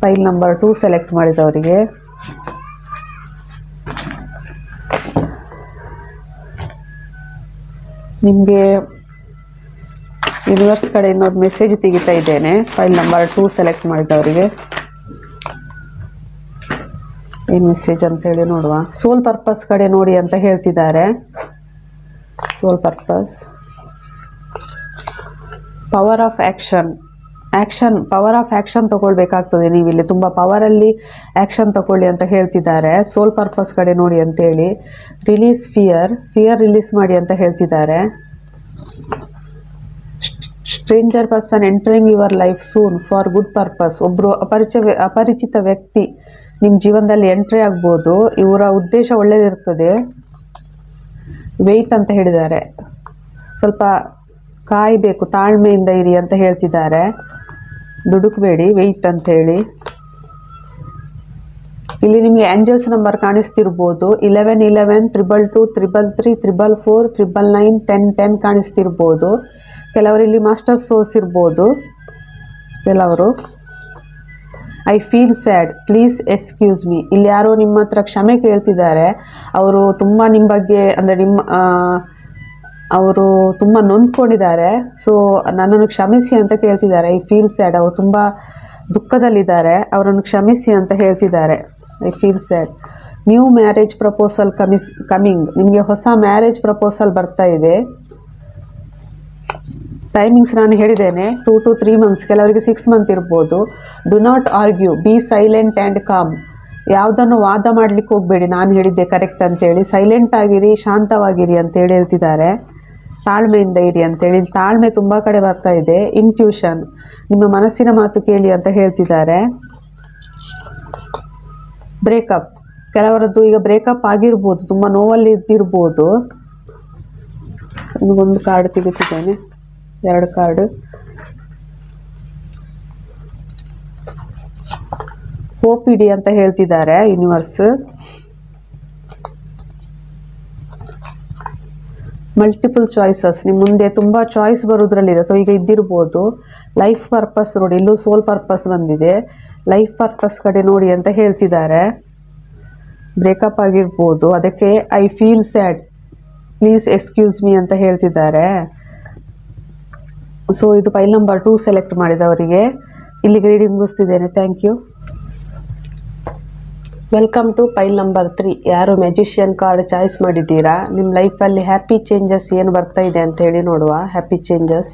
Speaker 1: ಫೈಲ್ ನಂಬರ್ 2 ಸೆಲೆಕ್ಟ್ ಮಾಡಿದವರಿಗೆ ನಿಮಗೆ ಯೂನಿವರ್ಸ್ ಕಡೆಯಿಂದ ಒಂದು ಮೆಸೇಜ್ ತೆಗಿತಾ ಇದ್ದೇನೆ. ಫೈಲ್ ನಂಬರ್ 2 ಸೆಲೆಕ್ಟ್ ಮಾಡಿದವರಿಗೆ ಏನು ಮೆಸೇಜ್ ಅಂತ ಹೇಳಿ ನೋಡುವ. ಸೋಲ್ ಪರ್ಪಸ್ ಕಡೆ ನೋಡಿ ಅಂತ ಹೇಳ್ತಿದ್ದಾರೆ. Soul purpose, power of power of action ತಗೊಳ್ಬೇಕಾಗ್ತದೆ. ನೀವು ಇಲ್ಲಿ ತುಂಬ ಪವರಲ್ಲಿ ಆ್ಯಕ್ಷನ್ ತಗೊಳ್ಳಿ ಅಂತ ಹೇಳ್ತಿದ್ದಾರೆ. ಸೋಲ್ ಪರ್ಪಸ್ ಕಡೆ ನೋಡಿ ಅಂತೇಳಿ. ರಿಲೀಸ್ ಫಿಯರ್ ರಿಲೀಸ್ ಮಾಡಿ ಅಂತ ಹೇಳ್ತಿದ್ದಾರೆ. Stranger person entering your life soon for good purpose. ಒಬ್ಬರು ಅಪರಿಚಿತ ವ್ಯಕ್ತಿ ನಿಮ್ಮ ಜೀವನದಲ್ಲಿ ಎಂಟ್ರಿ ಆಗ್ಬೋದು. ಇವರ ಉದ್ದೇಶ ಒಳ್ಳೆಯದಿರ್ತದೆ. ವೆಯ್ಟ್ ಅಂತ ಹೇಳಿದ್ದಾರೆ. ಸ್ವಲ್ಪ ಕಾಯಬೇಕು, ತಾಳ್ಮೆಯಿಂದ ಇರಿ ಅಂತ ಹೇಳ್ತಿದ್ದಾರೆ. ದುಡುಕಬೇಡಿ, ವೆಯ್ಟ್ ಅಂತ ಹೇಳಿ. ಇಲ್ಲಿ ನಿಮಗೆ ಏಂಜಲ್ಸ್ ನಂಬರ್ ಕಾಣಿಸ್ತಿರ್ಬೋದು. 11 11 222 333 344 999 10 10 ಕಾಣಿಸ್ತಿರ್ಬೋದು. ಕೆಲವರು ಇಲ್ಲಿ ಮಾಸ್ಟರ್ ಸೋರ್ಸ್ ಇರ್ಬೋದು. ಕೆಲವರು I feel sad please excuse me. ಇಲ್ಲಿ ಯಾರೋ ನಿಮ್ಮ ಹತ್ರ ಕ್ಷಮೆ ಕೇಳ್ತಿದ್ದಾರೆ. ಅವರು ತುಂಬ ನಿಮ್ಮ ಬಗ್ಗೆ ಅಂದರೆ ಅವರು ತುಂಬ ನೊಂದ್ಕೊಂಡಿದ್ದಾರೆ. ಸೊ ನನ್ನನ್ನು ಕ್ಷಮಿಸಿ ಅಂತ ಕೇಳ್ತಿದ್ದಾರೆ. I feel sad. ಅವರು ತುಂಬ ದುಃಖದಲ್ಲಿದ್ದಾರೆ, ಅವರನ್ನು ಕ್ಷಮಿಸಿ ಅಂತ ಹೇಳ್ತಿದ್ದಾರೆ. I feel sad. New marriage proposal coming. ನಿಮಗೆ ಹೊಸ ಮ್ಯಾರೇಜ್ ಪ್ರಪೋಸಲ್ ಬರ್ತಾ ಇದೆ. ಟೈಮಿಂಗ್ಸ್ ನಾನು ಹೇಳಿದ್ದೇನೆ, 2 to 3 months, ಕೆಲವರಿಗೆ 6 months ಇರ್ಬೋದು. Do not argue, B silent and com. ಯಾವುದನ್ನು ವಾದ ಮಾಡಲಿಕ್ಕೆ ಹೋಗಬೇಡಿ. ನಾನು ಹೇಳಿದ್ದೆ ಕರೆಕ್ಟ್ ಅಂತೇಳಿ. ಸೈಲೆಂಟ್ ಆಗಿರಿ, ಶಾಂತವಾಗಿರಿ ಅಂತೇಳಿ ಹೇಳ್ತಿದ್ದಾರೆ. ತಾಳ್ಮೆಯಿಂದ ಇರಿ ಅಂತೇಳಿ. ತಾಳ್ಮೆ ತುಂಬ ಕಡೆ ಬರ್ತಾ ಇದೆ. ಇಂಟ್ಯೂಷನ್, ನಿಮ್ಮ ಮನಸ್ಸಿನ ಮಾತು ಕೇಳಿ ಅಂತ ಹೇಳ್ತಿದ್ದಾರೆ. ಬ್ರೇಕಪ್, ಕೆಲವರದ್ದು ಈಗ ಬ್ರೇಕಪ್ ಆಗಿರ್ಬೋದು, ತುಂಬ ನೋವಲ್ಲಿ ಇದ್ದಿರ್ಬೋದು. ಒಂದು ಕಾರ್ಡ್ ತೆಗೆತಿದ್ದೇನೆ, 2 ಕಾರ್ಡ್. ಹೋಪ್ ಇಡಿ ಅಂತ ಹೇಳ್ತಿದ್ದಾರೆ ಯೂನಿವರ್ಸ್. ಮಲ್ಟಿಪಲ್ ಚಾಯ್ಸಸ್, ನಿಮ್ಮ ಮುಂದೆ ತುಂಬ ಚಾಯ್ಸ್ ಬರೋದ್ರಲ್ಲಿದೆ ಅಥವಾ ಈಗ ಇದ್ದಿರ್ಬೋದು. ಲೈಫ್ ಪರ್ಪಸ್ ನೋಡಿ, ಇಲ್ಲೂ ಸೋಲ್ ಪರ್ಪಸ್ ಬಂದಿದೆ. ಲೈಫ್ ಪರ್ಪಸ್ ಕಡೆ ನೋಡಿ ಅಂತ ಹೇಳ್ತಿದ್ದಾರೆ. ಬ್ರೇಕಪ್ ಆಗಿರ್ಬೋದು, ಅದಕ್ಕೆ I feel sad please excuse me ಅಂತ ಹೇಳ್ತಿದ್ದಾರೆ. ಸೊ ಇದು ಫೈಲ್ ನಂಬರ್ 2 ಸೆಲೆಕ್ಟ್ ಮಾಡಿದವರಿಗೆ ಇಲ್ಲಿಗೆ ರೀಡಿಂಗ್ ಮುಗಿಸ್ತಿದ್ದೇನೆ. Thank you. Welcome to pile number 3. ಯಾರು ಮ್ಯಾಜಿಷಿಯನ್ ಕಾರ್ಡ್ ಚಾಯ್ಸ್ ಮಾಡಿದ್ದೀರಾ, ನಿಮ್ಮ ಲೈಫಲ್ಲಿ ಹ್ಯಾಪಿ ಚೇಂಜಸ್ ಏನು ಬರ್ತಾ ಇದೆ ಅಂತ ಹೇಳಿ ನೋಡುವ. Happy changes,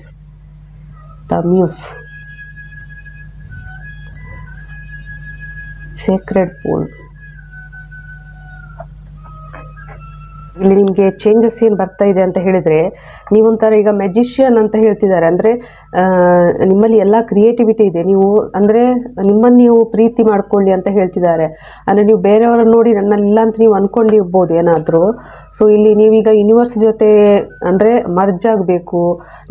Speaker 1: the muse, Sacred pool. ಇಲ್ಲಿ ನಿಮಗೆ ಚೇಂಜಸ್ ಏನು ಬರ್ತಾ ಇದೆ ಅಂತ ಹೇಳಿದರೆ, ನೀವೊಂಥರ ಈಗ ಮ್ಯಾಜಿಷಿಯನ್ ಅಂತ ಹೇಳ್ತಿದ್ದಾರೆ. ಅಂದರೆ ನಿಮ್ಮಲ್ಲಿ ಎಲ್ಲ ಕ್ರಿಯೇಟಿವಿಟಿ ಇದೆ. ನೀವು ಅಂದರೆ ನಿಮ್ಮನ್ನು ನೀವು ಪ್ರೀತಿ ಮಾಡ್ಕೊಳ್ಳಿ ಅಂತ ಹೇಳ್ತಿದ್ದಾರೆ. ಅಂದರೆ ನೀವು ಬೇರೆಯವರನ್ನು ನೋಡಿ ನನ್ನಲ್ಲ ಅಂತ ನೀವು ಅಂದ್ಕೊಂಡಿರ್ಬೋದು ಏನಾದರೂ. ಸೊ ಇಲ್ಲಿ ನೀವೀಗ ಯೂನಿವರ್ಸ್ ಜೊತೆ ಅಂದರೆ ಮರ್ಜ್ ಆಗಬೇಕು.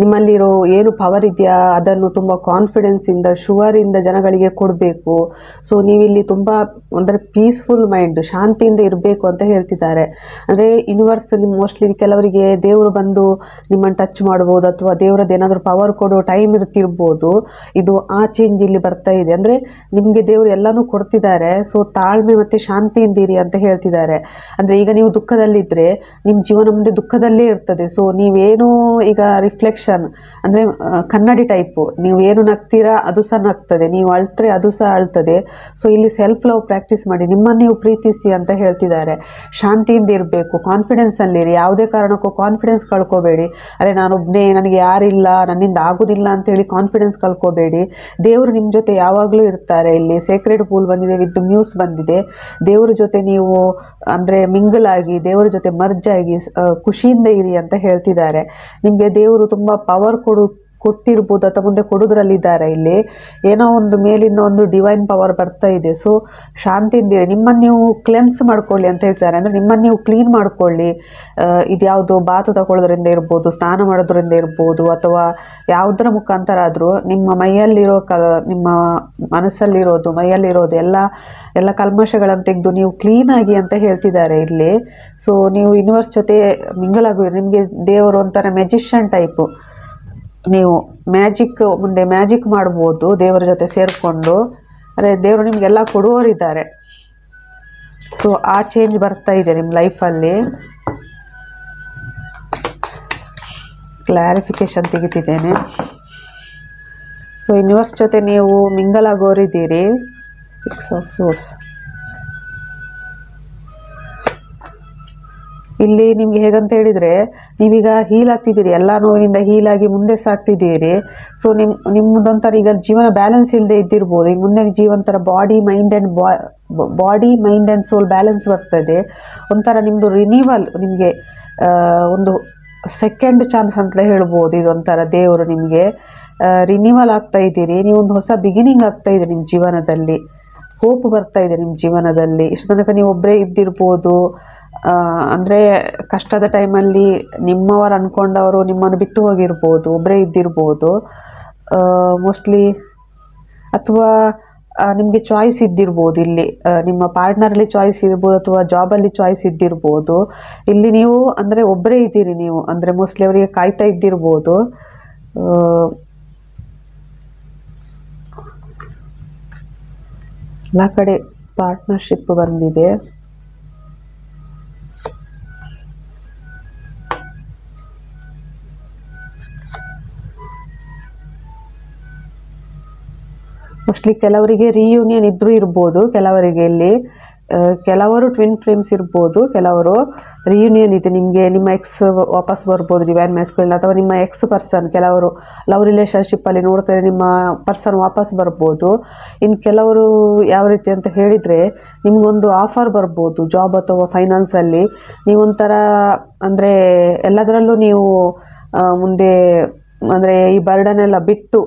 Speaker 1: ನಿಮ್ಮಲ್ಲಿರೋ ಏನು ಪವರ್ ಇದೆಯಾ ಅದನ್ನು ತುಂಬ ಕಾನ್ಫಿಡೆನ್ಸಿಂದ ಶುವರಿಂದ ಜನಗಳಿಗೆ ಕೊಡಬೇಕು. ಸೊ ನೀವಿಲ್ಲಿ ತುಂಬ ಅಂದರೆ ಪೀಸ್ಫುಲ್ ಮೈಂಡ್, ಶಾಂತಿಯಿಂದ ಇರಬೇಕು ಅಂತ ಹೇಳ್ತಿದ್ದಾರೆ. ಅಂದರೆ ಯೂನಿವರ್ಸ್ ನಿಮ್ಮ ಮೋಸ್ಟ್ಲಿ ಕೆಲವರಿಗೆ ದೇವರು ಬಂದು ನಿಮ್ಮನ್ನು ಟಚ್ ಮಾಡ್ಬೋದು, ಅಥವಾ ದೇವರದ್ದು ಏನಾದರೂ ಪವರ್ ಕೊಡೋ ಟೈಮ್ ಇರ್ತಿರ್ಬೋದು. ಇದು ಆ ಚೇಂಜ್ ಇಲ್ಲಿ ಬರ್ತಾ ಇದೆ. ಅಂದರೆ ನಿಮಗೆ ದೇವರು ಎಲ್ಲನೂ ಕೊಡ್ತಿದ್ದಾರೆ. ಸೊ ತಾಳ್ಮೆ ಮತ್ತು ಶಾಂತಿಯಿಂದಿರಿ ಅಂತ ಹೇಳ್ತಿದ್ದಾರೆ. ಅಂದರೆ ಈಗ ನೀವು ದುಃಖದಲ್ಲಿದ್ದರೆ ನಿಮ್ಮ ಜೀವನ ಮುಂದೆ ದುಃಖದಲ್ಲೇ ಇರ್ತದೆ. ಸೊ ನೀವೇನೋ ಈಗ ರಿಫ್ಲೆಕ್ಷನ್ ಅಂದರೆ ಕನ್ನಡಿ ಟೈಪು, ನೀವು ಏನು ನಗ್ತೀರಾ ಅದು ಸಹ ನಗ್ತದೆ, ನೀವು ಅಳ್ತರೆ ಅದು ಸಹ ಅಳ್ತದೆ. ಸೊ ಇಲ್ಲಿ ಸೆಲ್ಫ್ ಲವ್ ಪ್ರಾಕ್ಟೀಸ್ ಮಾಡಿ, ನಿಮ್ಮನ್ನು ನೀವು ಪ್ರೀತಿಸಿ ಅಂತ ಹೇಳ್ತಿದ್ದಾರೆ. ಶಾಂತಿಯಿಂದ ಇರಬೇಕು, ಕಾನ್ಫಿಡೆನ್ಸಲ್ಲಿರಿ. ಯಾವುದೇ ಕಾರಣಕ್ಕೂ ಕಾನ್ಫಿಡೆನ್ಸ್ ಕಳ್ಕೊಬೇಡಿ. ಅರೆ ನಾನೊಬ್ಬನೇ, ನನಗೆ ಯಾರಿಲ್ಲ, ನನ್ನಿಂದ ಆಗೋದಿಲ್ಲ ಅಂತೇಳಿ ಕಾನ್ಫಿಡೆನ್ಸ್ ಕಳ್ಕೊಬೇಡಿ. ದೇವರು ನಿಮ್ಮ ಜೊತೆ ಯಾವಾಗಲೂ ಇರ್ತಾರೆ. ಇಲ್ಲಿ ಸೇಕ್ರೆಡ್ ಪೂಲ್ ಬಂದಿದೆ, ವಿತ್ ಮ್ಯೂಸ್ ಬಂದಿದೆ. ದೇವರ ಜೊತೆ ನೀವು ಅಂದರೆ ಮಿಂಗಲ್ ಆಗಿ, ದೇವರ ಜೊತೆ ಮರ್ಜ್ ಆಗಿ ಖುಷಿಯಿಂದ ಇರಿ ಅಂತ ಹೇಳ್ತಿದ್ದಾರೆ. ನಿಮಗೆ ದೇವರು ತುಂಬ ಪವರ್ ಕೊಟ್ಟಿರ್ಬೋದು ಅಥವಾ ಮುಂದೆ ಕೊಡೋದ್ರಲ್ಲಿದ್ದಾರೆ. ಇಲ್ಲಿ ಏನೋ ಒಂದು ಮೇಲಿಂದ ಒಂದು ಡಿವೈನ್ ಪವರ್ ಬರ್ತಾ ಇದೆ. ಸೊ ಶಾಂತಿಯಿಂದ ನಿಮ್ಮನ್ನು ನೀವು ಕ್ಲೆನ್ಸ್ ಮಾಡ್ಕೊಳ್ಳಿ ಅಂತ ಹೇಳ್ತಾರೆ. ಅಂದರೆ ನಿಮ್ಮನ್ನು ನೀವು ಕ್ಲೀನ್ ಮಾಡ್ಕೊಳ್ಳಿ. ಇದ್ಯಾವುದು ಬಾತು ತಗೊಳ್ಳೋದ್ರಿಂದ ಇರ್ಬೋದು, ಸ್ನಾನ ಮಾಡೋದ್ರಿಂದ ಇರ್ಬೋದು, ಅಥವಾ ಯಾವುದರ ಮುಖಾಂತರ ಆದರೂ ನಿಮ್ಮ ಮೈಯಲ್ಲಿರೋ ನಿಮ್ಮ ಮನಸ್ಸಲ್ಲಿರೋದು, ಮೈಯಲ್ಲಿರೋದು ಎಲ್ಲ ಕಲ್ಮಶಗಳನ್ನು ತೆಗೆದು ನೀವು ಕ್ಲೀನಾಗಿ ಅಂತ ಹೇಳ್ತಿದ್ದಾರೆ ಇಲ್ಲಿ. ಸೊ ನೀವು ಯೂನಿವರ್ಸ್ ಜೊತೆ ಮಿಂಗಲ್ ಆಗುವಿರಿ. ನಿಮಗೆ ದೇವರು ಒಂಥರ ಮ್ಯಾಜಿಷಿಯನ್ ಟೈಪು. ನೀವು ಮುಂದೆ ಮ್ಯಾಜಿಕ್ ಮಾಡ್ಬೋದು ದೇವರ ಜೊತೆ ಸೇರಿಕೊಂಡು. ಅಂದರೆ ದೇವರು ನಿಮಗೆಲ್ಲ ಕೊಡುವವರಿದ್ದಾರೆ. ಸೊ ಆ ಚೇಂಜ್ ಬರ್ತಾ ಇದೆ ನಿಮ್ಮ ಲೈಫಲ್ಲಿ. ಕ್ಲಾರಿಫಿಕೇಶನ್ ತೆಗಿತಿದ್ದೇನೆ. ಸೊ ಯೂನಿವರ್ಸ್ ಜೊತೆ ನೀವು ಮಿಂಗಲ್ ಆಗೋರಿದ್ದೀರಿ. 6 of swords. ಇಲ್ಲಿ ನಿಮಗೆ ಹೇಗಂತ ಹೇಳಿದರೆ, ನೀವೀಗ ಹೀಲ್ ಆಗ್ತಿದ್ದೀರಿ, ಎಲ್ಲ ನೋವಿನಿಂದ ಹೀಲಾಗಿ ಮುಂದೆ ಸಾಗ್ತಿದ್ದೀರಿ. ಸೊ ನಿಮ್ಮದೊಂಥರ ಈಗ ಜೀವನ ಬ್ಯಾಲೆನ್ಸ್ ಇಲ್ಲದೆ ಇದ್ದಿರ್ಬೋದು. ಈಗ ಮುಂದೆ ಜೀವಂತರ body mind and soul balance ಬರ್ತದೆ. ಒಂಥರ ನಿಮ್ಮದು ರಿನ್ಯೂವಲ್, ನಿಮಗೆ ಒಂದು ಸೆಕೆಂಡ್ ಚಾನ್ಸ್ ಅಂತಲೇ ಹೇಳ್ಬೋದು. ಇದೊಂಥರ ದೇವರು ನಿಮಗೆ ರಿನ್ಯೂವಲ್ ಆಗ್ತಾ ಇದ್ದೀರಿ. ನೀವೊಂದು ಹೊಸ ಬಿಗಿನಿಂಗ್ ಆಗ್ತಾ ಇದೆ ನಿಮ್ಮ ಜೀವನದಲ್ಲಿ. ಹೋಪ್ ಬರ್ತಾ ಇದೆ ನಿಮ್ಮ ಜೀವನದಲ್ಲಿ. ಇಷ್ಟು ತನಕ ನೀವು ಒಬ್ಬರೇ ಇದ್ದಿರ್ಬೋದು. ಅಂದರೆ ಕಷ್ಟದ ಟೈಮಲ್ಲಿ ನಿಮ್ಮವರು ಅಂದ್ಕೊಂಡವರು ನಿಮ್ಮನ್ನು ಬಿಟ್ಟು ಹೋಗಿರ್ಬೋದು, ಒಬ್ಬರೇ ಇದ್ದಿರ್ಬೋದು ಮೋಸ್ಟ್ಲಿ. ಅಥವಾ ನಿಮಗೆ ಚಾಯ್ಸ್ ಇದ್ದಿರ್ಬೋದು. ಇಲ್ಲಿ ನಿಮ್ಮ ಪಾರ್ಟ್ನರಲ್ಲಿ ಚಾಯ್ಸ್ ಇರ್ಬೋದು, ಅಥವಾ ಜಾಬಲ್ಲಿ ಚಾಯ್ಸ್ ಇದ್ದಿರ್ಬೋದು. ಇಲ್ಲಿ ನೀವು ಅಂದರೆ ಒಬ್ಬರೇ ಇದ್ದೀರಿ ನೀವು. ಅಂದರೆ ಮೋಸ್ಟ್ಲಿ ಅವರಿಗೆ ಕಾಯ್ತಾ ಇದ್ದಿರ್ಬೋದು. ಎಲ್ಲ ಕಡೆ ಪಾರ್ಟ್ನರ್ಶಿಪ್ ಬಂದಿದೆ. ಮೋಸ್ಟ್ಲಿ ಕೆಲವರಿಗೆ ರಿಯೂನಿಯನ್ ಇದ್ರೂ ಇರ್ಬೋದು. ಕೆಲವರಿಗೆ ಇಲ್ಲಿ ಕೆಲವರು ಟ್ವಿನ್ ಫ್ಲೇಮ್ಸ್ ಇರ್ಬೋದು, ಕೆಲವರು ರಿಯೂನಿಯನ್ ಇದೆ. ನಿಮಗೆ ನಿಮ್ಮ ಎಕ್ಸ್ ವಾಪಸ್ ಬರ್ಬೋದು, ಡಿವೈನ್ ಮ್ಯಾಸ್ಕುಲಿನ್, ಅಥವಾ ನಿಮ್ಮ ಎಕ್ಸ್ ಪರ್ಸನ್ ಕೆಲವರು ಲವ್ ರಿಲೇಷನ್ಶಿಪ್ಪಲ್ಲಿ ನೋಡ್ತಾರೆ, ನಿಮ್ಮ ಪರ್ಸನ್ ವಾಪಸ್ ಬರ್ಬೋದು. ಇನ್ನು ಕೆಲವರು ಯಾವ ರೀತಿ ಅಂತ ಹೇಳಿದರೆ, ನಿಮಗೊಂದು ಆಫರ್ ಬರ್ಬೋದು ಜಾಬ್ ಅಥವಾ ಫೈನಾನ್ಸಲ್ಲಿ. ನೀವೊಂಥರ ಅಂದರೆ ಎಲ್ಲದರಲ್ಲೂ ನೀವು ಮುಂದೆ ಅಂದರೆ ಈ ಬರ್ಡನೆಲ್ಲ ಬಿಟ್ಟು